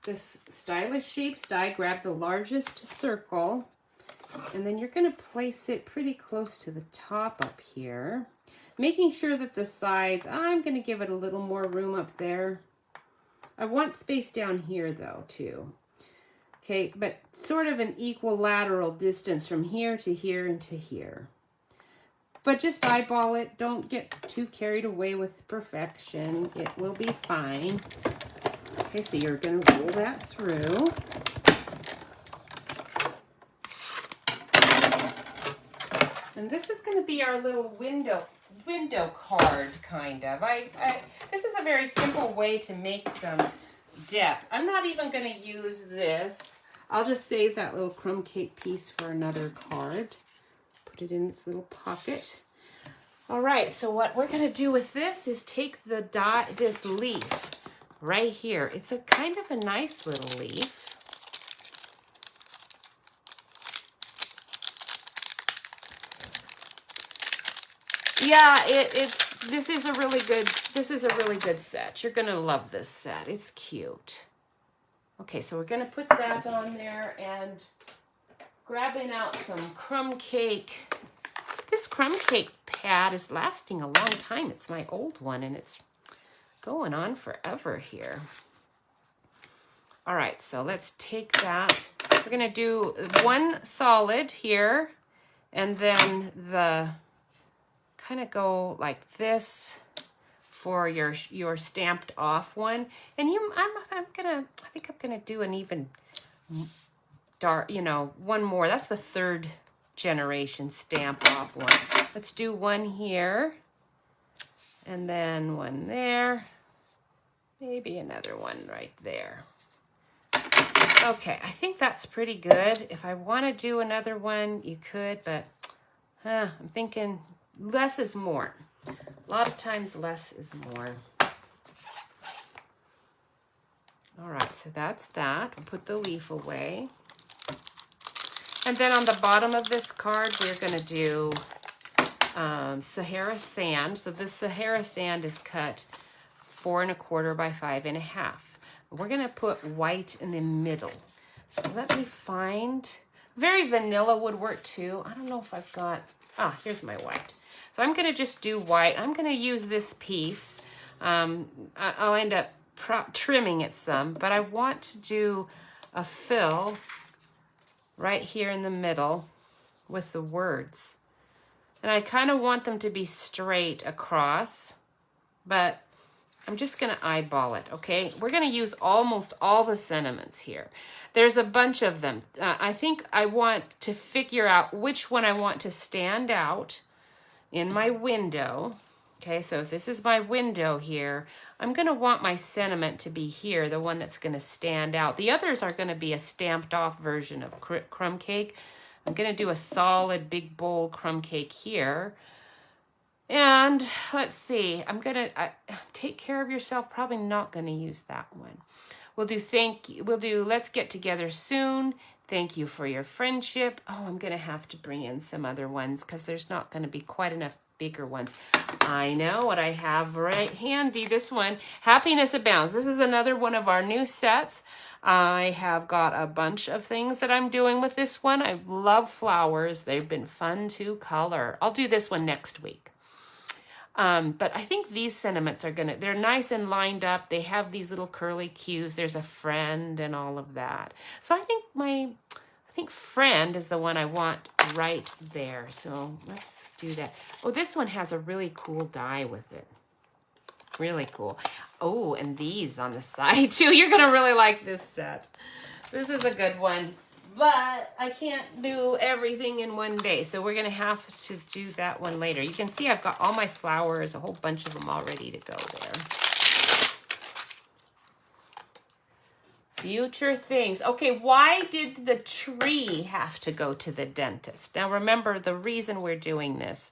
this Stylish Shapes die. Grab the largest circle, and then you're going to place it pretty close to the top up here. Making sure that the sides, I'm going to give it a little more room up there. I want space down here, though, too. Okay, but sort of an equilateral distance from here to here and to here. But just eyeball it. Don't get too carried away with perfection. It will be fine. Okay, so you're going to roll that through. And this is going to be our little window card, kind of. This is a very simple way to make some depth. I'm not even going to use this. I'll just save that little crumb cake piece for another card. Put it in its little pocket. All right, so what we're going to do with this is take this leaf right here. It's a kind of a nice little leaf. Yeah, this is a really good set. You're going to love this set. It's cute. Okay, so we're going to put that on there and grabbing out some crumb cake. This crumb cake pad is lasting a long time. It's my old one and it's going on forever here. All right, so let's take that. We're going to do one solid here and then the kind of go like this for your stamped off one. And I think I'm gonna do an even dark, one more. That's the 3rd generation stamp off one. Let's do one here and then one there, maybe another one right there. Okay, I think that's pretty good. If I want to do another one, you could, but I'm thinking less is more. A lot of times less is more. All right, so that's that. We'll put the leaf away. And then on the bottom of this card, we're going to do Sahara Sand. So this Sahara Sand is cut 4 1/4 by 5 1/2. We're going to put white in the middle. So let me find, very vanilla would work too. I don't know if I've got, here's my white. So I'm going to just do white. I'm going to use this piece. I'll end up trimming it some, but I want to do a fill right here in the middle with the words. And I kind of want them to be straight across, but I'm just going to eyeball it, okay? We're going to use almost all the sentiments here. There's a bunch of them. I think I want to figure out which one I want to stand out in my window. Okay, so if this is my window here, I'm going to want my sentiment to be here, the one that's going to stand out. The others are going to be a stamped off version of crumb cake. I'm going to do a solid big bold crumb cake here. And let's see, I'm going to take care of yourself. Probably not going to use that one. We'll do let's get together soon. Thank you for your friendship. Oh, I'm going to have to bring in some other ones because there's not going to be quite enough bigger ones. I know what I have right handy. This one, Happiness Abounds. This is another one of our new sets. I have got a bunch of things that I'm doing with this one. I love flowers. They've been fun to color. I'll do this one next week. But I think these sentiments are they're nice and lined up. They have these little curly cues. There's a friend and all of that. So I think friend is the one I want right there. So let's do that. Oh, this one has a really cool die with it. Really cool. Oh, and these on the side too. You're going to really like this set. This is a good one. But I can't do everything in one day, so we're going to have to do that one later. You can see I've got all my flowers, a whole bunch of them all ready to go there. Future things. Okay, why did the tree have to go to the dentist? Now remember, the reason we're doing this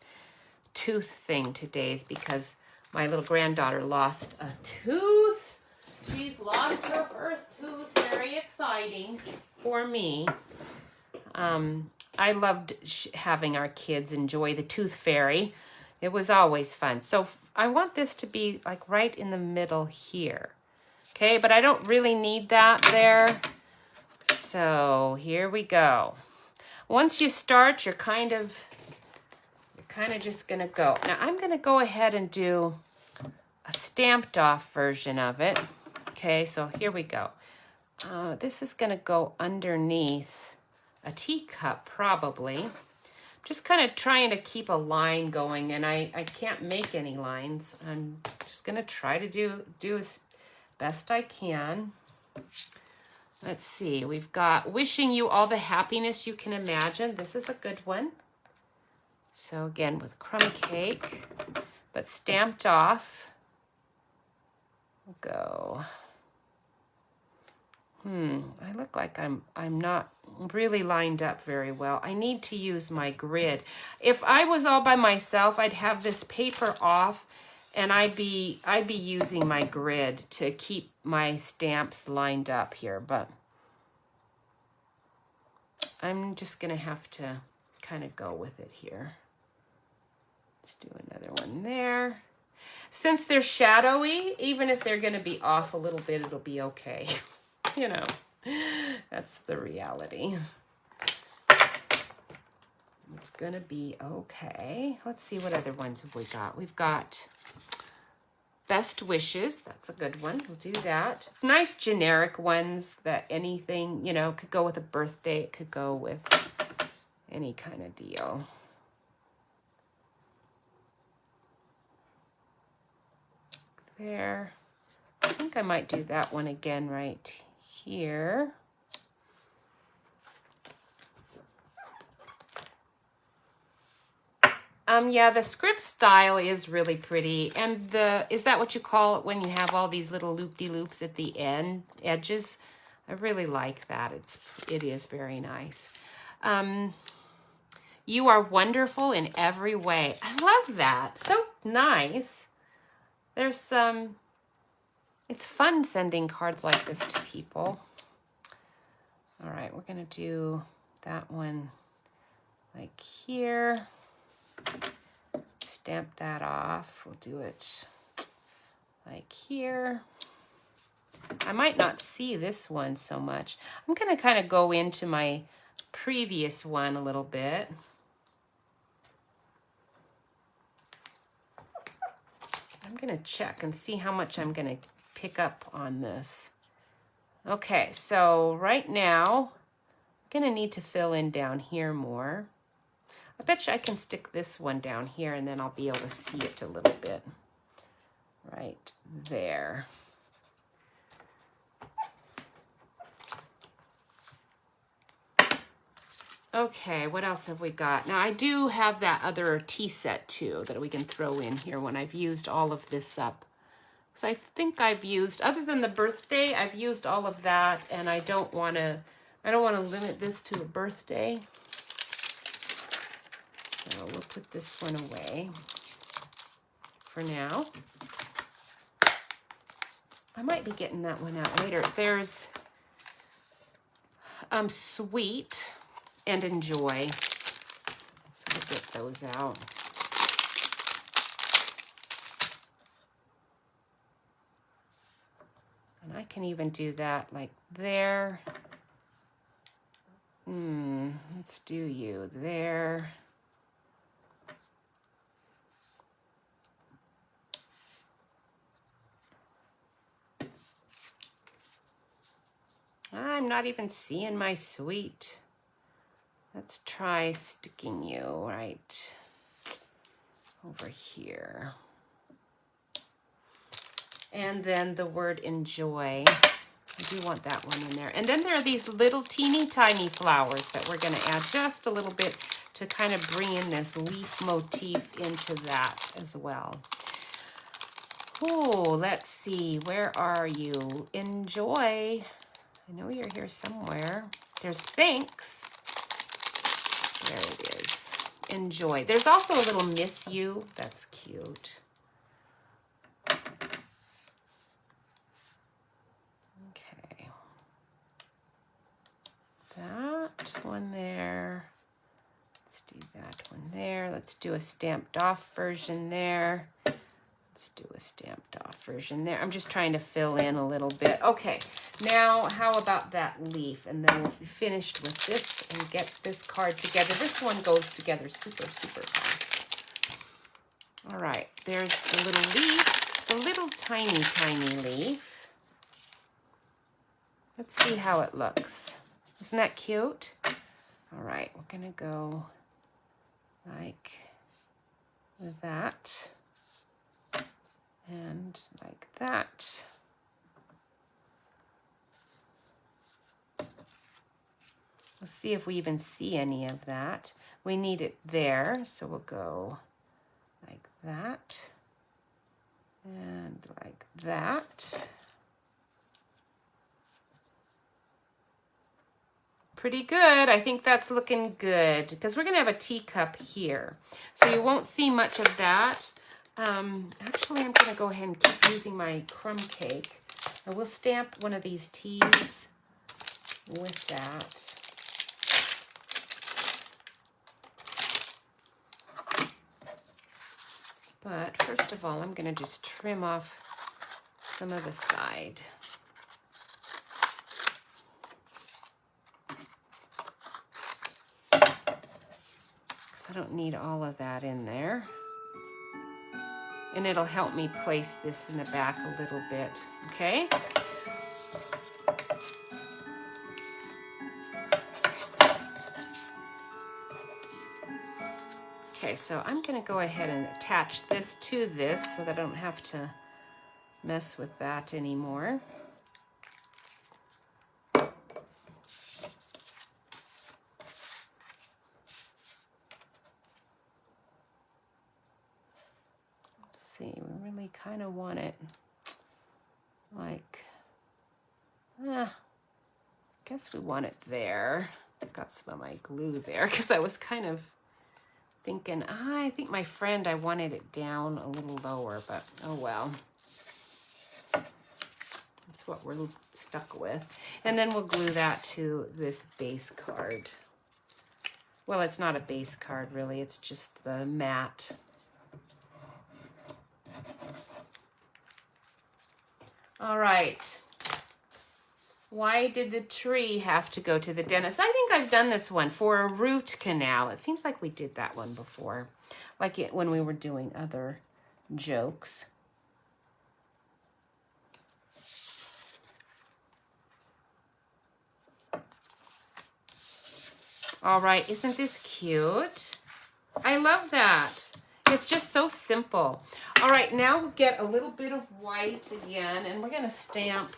tooth thing today is because my little granddaughter lost a tooth. She's lost her first tooth. Very exciting for me. I loved having our kids enjoy the tooth fairy. It was always fun. So I want this to be like right in the middle here. Okay, but I don't really need that there. So here we go. Once you start, you're kind of just gonna go. Now I'm gonna go ahead and do a stamped off version of it. Okay, so here we go. This is going to go underneath a teacup probably. Just kind of trying to keep a line going, and I can't make any lines. I'm just going to try to do as best I can. Let's see, we've got wishing you all the happiness you can imagine. This is a good one. So again, with crumb cake, but stamped off. We'll go. I look like I'm not really lined up very well. I need to use my grid. If I was all by myself, I'd have this paper off and I'd be using my grid to keep my stamps lined up here, but I'm just gonna have to kind of go with it here. Let's do another one there. Since they're shadowy, even if they're gonna be off a little bit, it'll be okay. You know, that's the reality. It's gonna be okay. Let's see, what other ones have we got? We've got best wishes. That's a good one. We'll do that. Nice generic ones that anything, you know, could go with a birthday. It could go with any kind of deal. There. I think I might do that one again right here. Yeah, the script style is really pretty. And is that what you call it when you have all these little loop-de-loops at the edges? I really like that. It is very nice. You are wonderful in every way. I love that. So nice. There's some... It's fun sending cards like this to people. All right, we're going to do that one like here. Stamp that off. We'll do it like here. I might not see this one so much. I'm going to kind of go into my previous one a little bit. I'm going to check and see how much I'm going to pick up on this. Okay, so right now, I'm going to need to fill in down here more. I bet you I can stick this one down here and then I'll be able to see it a little bit. Right there. Okay, what else have we got? Now I do have that other tea set too that we can throw in here when I've used all of this up. So I think I've used, other than the birthday, I've used all of that, and I don't want to limit this to a birthday. So we'll put this one away for now. I might be getting that one out later. There's sweet and enjoy. So we'll get those out. And I can even do that like there. Let's do you there. I'm not even seeing my sweet. Let's try sticking you right over here. And then the word enjoy. I do want that one in there. And then there are these little teeny tiny flowers that we're going to add just a little bit to kind of bring in this leaf motif into that as well. Oh, let's see. Where are you? Enjoy. I know you're here somewhere. There's thanks. There it is. Enjoy. There's also a little miss you. That's cute. Okay. That one there. Let's do that one there. Let's do a stamped off version there. Let's do a stamped off version there. I'm just trying to fill in a little bit. Okay, now how about that leaf? And then we'll be finished with this and get this card together. This one goes together super, super fast. All right, there's the little leaf, the little tiny, tiny leaf. Let's see how it looks. Isn't that cute? All right, we're gonna go like that and like that. Let's see if we even see any of that. We need it there, so we'll go like that and like that. Pretty good. I think that's looking good because we're going to have a teacup here. So you won't see much of that. Actually, I'm going to go ahead and keep using my crumb cake. I will stamp one of these T's with that. But first of all, I'm going to just trim off some of the side. I don't need all of that in there. And it'll help me place this in the back a little bit, okay? Okay, so I'm gonna go ahead and attach this to this so that I don't have to mess with that anymore. See, we really kind of want it like, I guess we want it there. Got some of my glue there because I was kind of thinking, I think my friend, I wanted it down a little lower, but oh well. That's what we're stuck with. And then we'll glue that to this base card. Well, it's not a base card really, it's just the mat. All right. Why did the tree have to go to the dentist? I think I've done this one for a root canal. It seems like we did that one before, like when we were doing other jokes. All right, isn't this cute? I love that. It's just so simple. All right, now we'll get a little bit of white again, and we're gonna stamp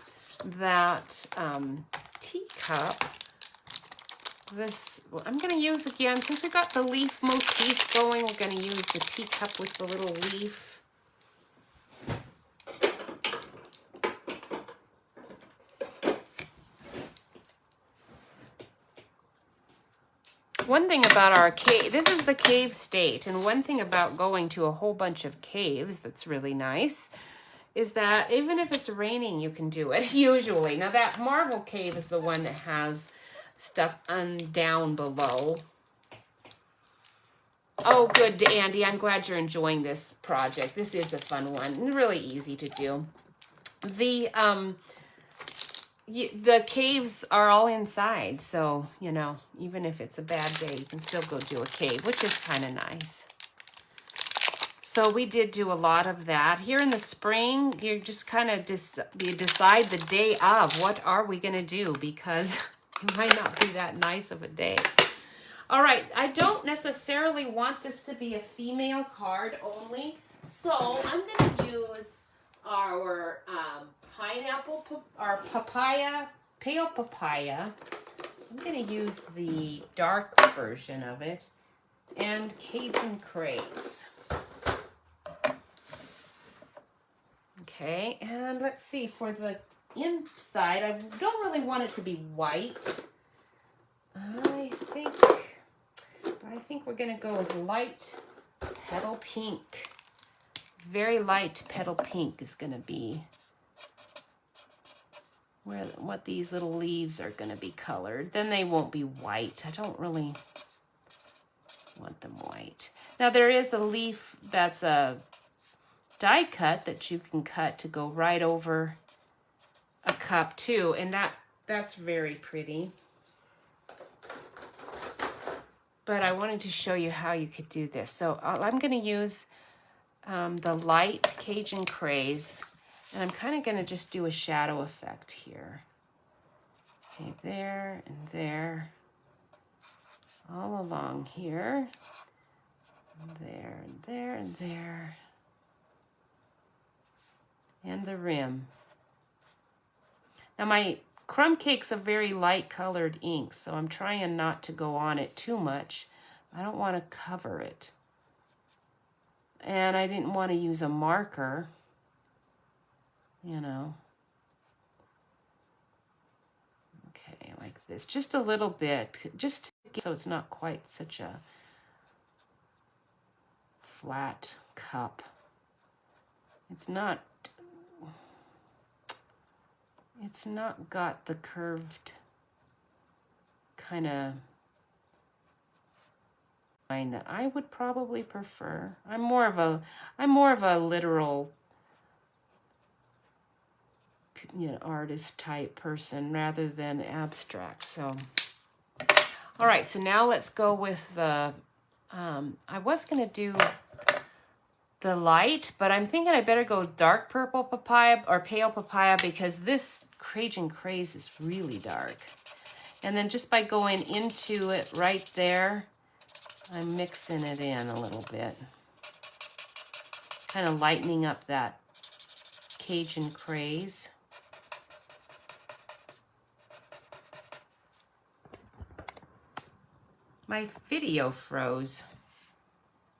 that teacup. This, well, I'm gonna use again, since we got the leaf motif going, we're gonna use the teacup with the little leaf. One thing about our cave, this is the cave state, and one thing about going to a whole bunch of caves that's really nice is that even if it's raining, you can do it, usually. Now that marble cave is the one that has stuff down below. Oh, good, Andy. I'm glad you're enjoying this project. This is a fun one and really easy to do. The caves are all inside, so, you know, even if it's a bad day, you can still go do a cave, which is kind of nice. So we did do a lot of that. Here in the spring, you just kind of you decide the day of what are we going to do, because it might not be that nice of a day. All right, I don't necessarily want this to be a female card only, so I'm going to use our pale papaya. I'm going to use the dark version of it, and Cajun Craze. Okay, and let's see, for the inside, I don't really want it to be white. I think we're going to go with light petal pink. Very light petal pink is going to be what these little leaves are going to be colored. Then they won't be white. I don't really want them white. Now there is a leaf that's a die cut that you can cut to go right over a cup too, and that's very pretty. But I wanted to show you how you could do this. So I'm going to use the light Cajun Craze, and I'm kind of going to just do a shadow effect here. Okay, there and there. All along here. There and there and there. And the rim. Now my Crumb Cake's a very light colored ink, so I'm trying not to go on it too much. I don't want to cover it. And I didn't want to use a marker, you know. Okay, like this, just a little bit, just so it's not quite such a flat cup. It's not got the curved kind of line that I would probably prefer. I'm more of a literal, you know, artist type person rather than abstract. So, all right, so now let's go with the, I was gonna do the light, but I'm thinking I better go dark purple papaya or pale papaya because this Cajun Craze is really dark. And then just by going into it right there, I'm mixing it in a little bit. Kind of lightening up that Cajun Craze. My video froze.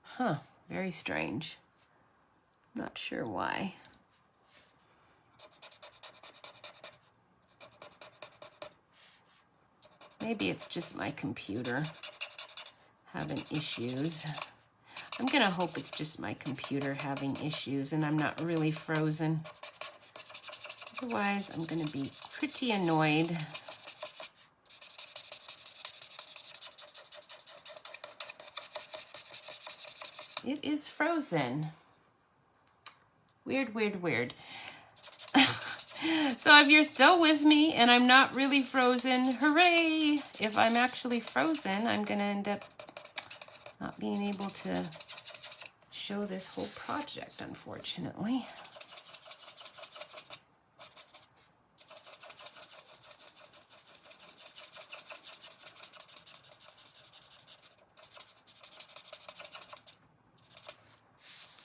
Huh, very strange. Not sure why. Maybe it's just my computer having issues. I'm gonna hope it's just my computer having issues and I'm not really frozen. Otherwise, I'm gonna be pretty annoyed. It is frozen. Weird, weird, weird. So if you're still with me and I'm not really frozen, hooray! If I'm actually frozen, I'm gonna end up not being able to show this whole project, unfortunately.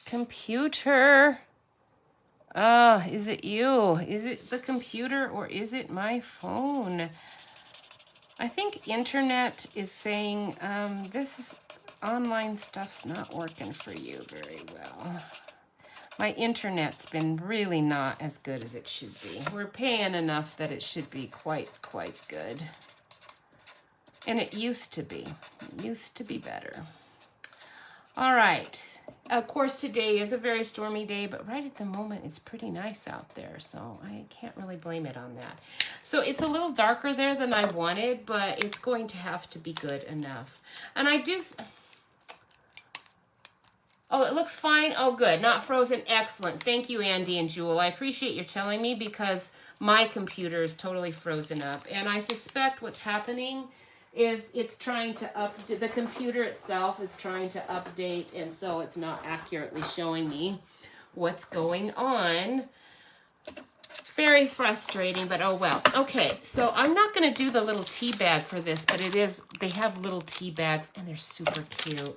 Computer. Is it you? Is it the computer or is it my phone? I think internet is saying this online stuff's not working for you very well. My internet's been really not as good as it should be. We're paying enough that it should be quite good. And it used to be. It used to be better. All right. Of course, today is a very stormy day, but right at the moment, it's pretty nice out there, so I can't really blame it on that. So it's a little darker there than I wanted, but it's going to have to be good enough. And I do... Oh, it looks fine? Oh, good. Not frozen. Excellent. Thank you, Andy and Jewel. I appreciate you telling me because my computer is totally frozen up. And I suspect what's happening is it's trying to update, the computer itself is trying to update, and so it's not accurately showing me what's going on. Very frustrating, but oh well. Okay, so I'm not going to do the little tea bag for this, but it is, they have little tea bags, and they're super cute.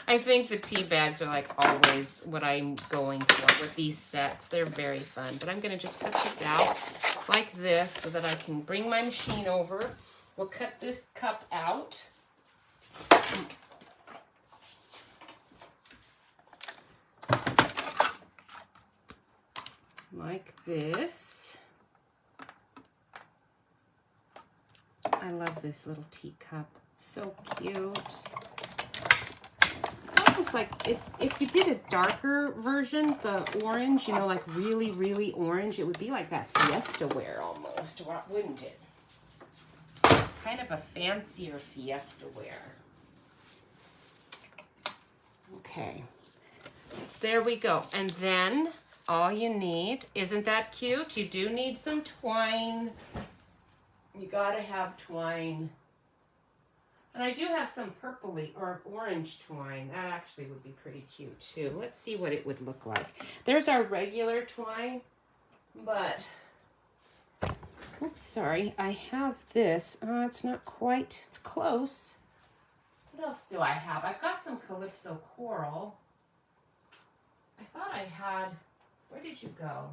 I think the tea bags are like always what I'm going for with these sets. They're very fun, but I'm going to just cut this out like this so that I can bring my machine over. We'll cut this cup out. Like this. I love this little teacup. So cute. It's almost like if you did a darker version, the orange, you know, like really, really orange, it would be like that Fiesta ware almost, wouldn't it? Kind of a fancier Fiesta ware. Okay. There we go. And then all you need, isn't that cute? You do need some twine. You gotta have twine. And I do have some purpley or orange twine. That actually would be pretty cute too. Let's see what it would look like. There's our regular twine, but Oops, sorry. I have this. It's not quite. It's close. What else do I have? I've got some Calypso coral. I thought I had. Where did you go?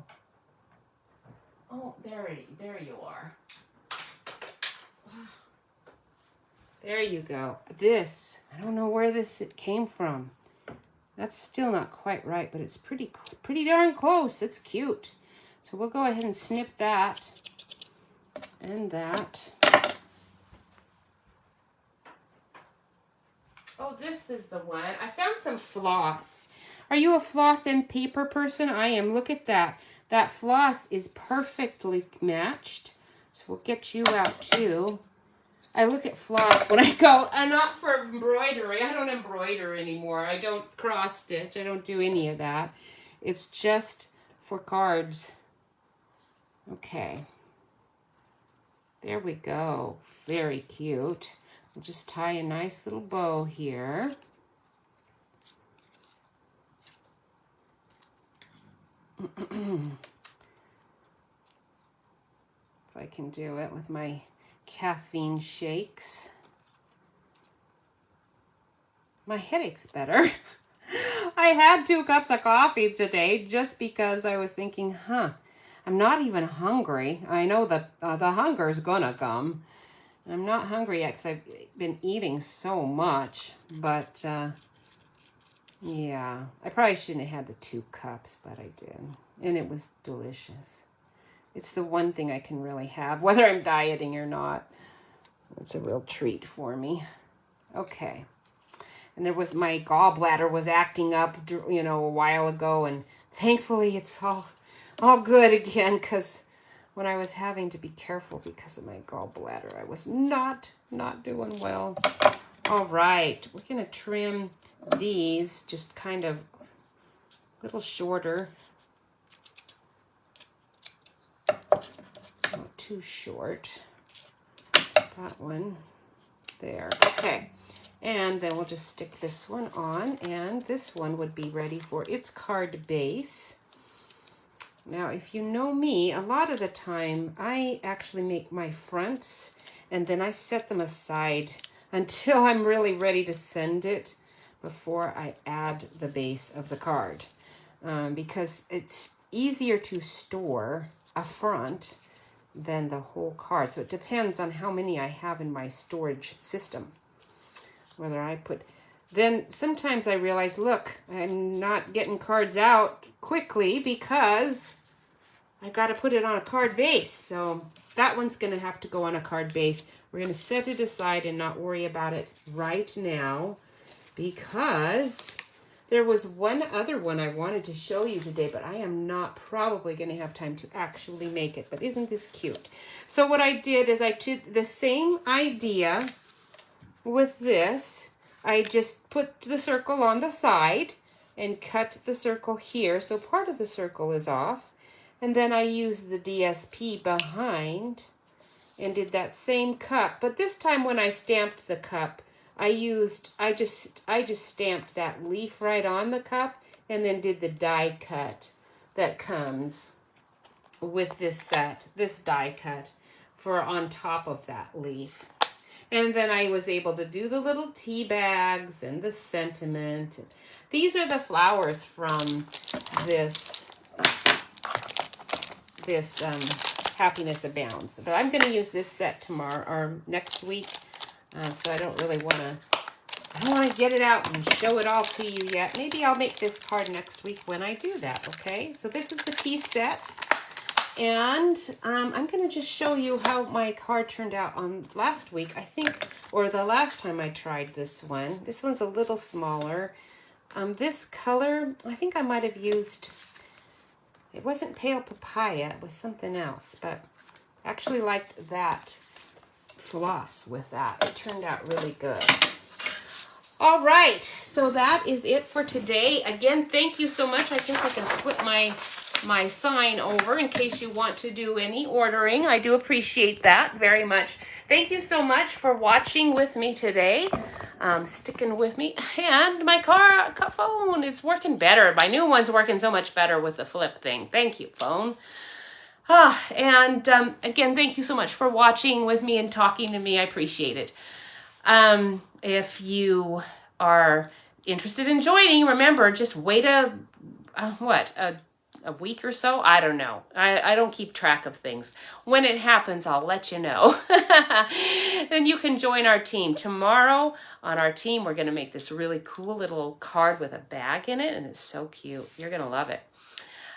Oh, there you are. There you go. This, I don't know where it came from. That's still not quite right, but it's pretty darn close. It's cute. So we'll go ahead and snip that and that. Oh, this is the one. I found some floss. Are you a floss and paper person? I am. Look at that. That floss is perfectly matched. So we'll get you out too. I look at floss when I go, not for embroidery. I don't embroider anymore. I don't cross stitch. I don't do any of that. It's just for cards. Okay. There we go. Very cute. We'll just tie a nice little bow here. If I can do it with my caffeine shakes. My headache's better. I had 2 cups of coffee today just because I was thinking, I'm not even hungry. I know that the hunger is gonna come. I'm not hungry yet because I've been eating so much, but yeah, I probably shouldn't have had the 2 cups, but I did, and it was delicious. It's the one thing I can really have, whether I'm dieting or not. It's a real treat for me. Okay. And my gallbladder was acting up, a while ago, and thankfully it's all good again, because when I was having to be careful because of my gallbladder, I was not doing well. All right, we're gonna trim these just kind of a little shorter. Not too short. That one there. Okay. And then we'll just stick this one on, and this one would be ready for its card base. Now, if you know me, a lot of the time I actually make my fronts and then I set them aside until I'm really ready to send it before I add the base of the card. Because it's easier to store a front than the whole card. So it depends on how many I have in my storage system. Whether I put, then sometimes I realize, look, I'm not getting cards out quickly because I got to put it on a card base. So that one's going to have to go on a card base. We're going to set it aside and not worry about it right now, because there was one other one I wanted to show you today, but I am not probably going to have time to actually make it. But isn't this cute? So what I did is I took the same idea with this. I just put the circle on the side and cut the circle here. So part of the circle is off. And then I used the DSP behind and did that same cup. But this time when I stamped the cup, I just stamped that leaf right on the cup and then did the die cut that comes with this set, this die cut for on top of that leaf. And then I was able to do the little tea bags and the sentiment. These are the flowers from this Happiness Abounds. But I'm going to use this set tomorrow or next week. So I don't want to get it out and show it all to you yet. Maybe I'll make this card next week when I do that, okay? So this is the tea set. And I'm going to just show you how my card turned out on last week, I think, or the last time I tried this one. This one's a little smaller. This color, I think I might have used, it wasn't pale papaya, it was something else, but I actually liked that floss with that. It turned out really good. All right, so that is it for today. Again, thank you so much. I guess I can flip my sign over in case you want to do any ordering. I do appreciate that very much. Thank you so much for watching with me today, sticking with me. And my phone is working better. My new one's working so much better with the flip thing. Thank you, phone. And again, thank you so much for watching with me and talking to me. I appreciate it. If you are interested in joining, remember, just wait a week or so? I don't know. I don't keep track of things. When it happens, I'll let you know. Then you can join our team. Tomorrow on our team, we're going to make this really cool little card with a bag in it, and it's so cute. You're going to love it.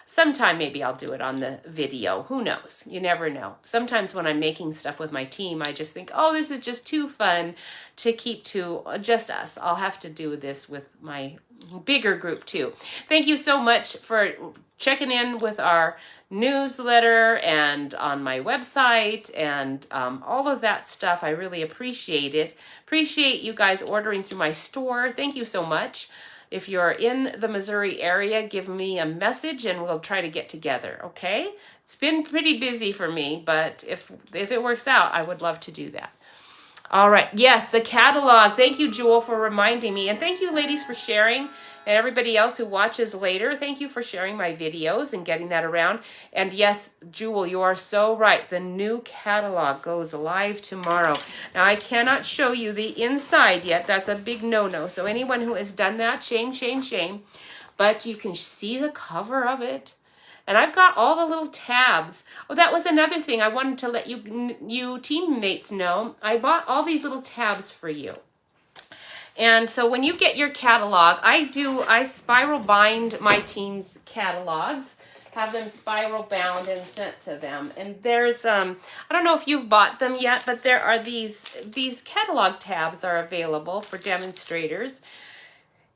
Sometime maybe I'll do it on the video. Who knows? You never know. Sometimes when I'm making stuff with my team, I just think, oh, this is just too fun to keep to just us. I'll have to do this with my bigger group too. Thank you so much for checking in with our newsletter and on my website and all of that stuff. I really appreciate it. Appreciate you guys ordering through my store. Thank you so much. If you're in the Missouri area, give me a message and we'll try to get together, okay? It's been pretty busy for me, but if it works out, I would love to do that. All right, yes, the catalog. Thank you, Jewel, for reminding me. And thank you, ladies, for sharing. And everybody else who watches later, thank you for sharing my videos and getting that around. And yes, Jewel, you are so right. The new catalog goes live tomorrow. Now, I cannot show you the inside yet. That's a big no-no. So anyone who has done that, shame, shame, shame. But you can see the cover of it. And I've got all the little tabs. Oh, that was another thing I wanted to let you teammates know. I bought all these little tabs for you. And so when you get your catalog, I spiral bind my team's catalogs, have them spiral bound and sent to them. And there's, I don't know if you've bought them yet, but there are these catalog tabs are available for demonstrators.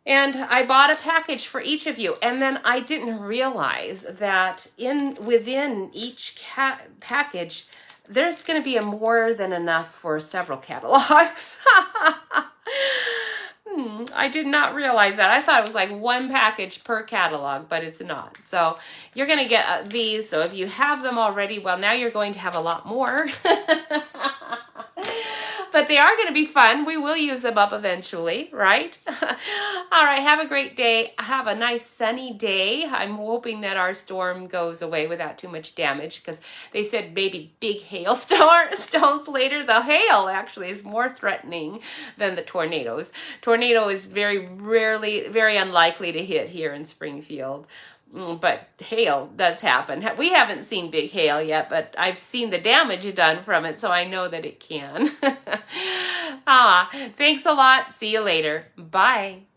And I bought a package for each of you. And then I didn't realize that within each package, there's going to be more than enough for several catalogs. I did not realize that. I thought it was like one package per catalog, but it's not. So you're going to get these. So if you have them already, well, now you're going to have a lot more. But they are going to be fun. We will use them up eventually, right? All right, have a great day. Have a nice sunny day. I'm hoping that our storm goes away without too much damage because they said maybe big hailstones later. The hail actually is more threatening than the tornadoes. Tornado is very unlikely to hit here in Springfield. But hail does happen. We haven't seen big hail yet, but I've seen the damage done from it, so I know that it can. Thanks a lot. See you later. Bye.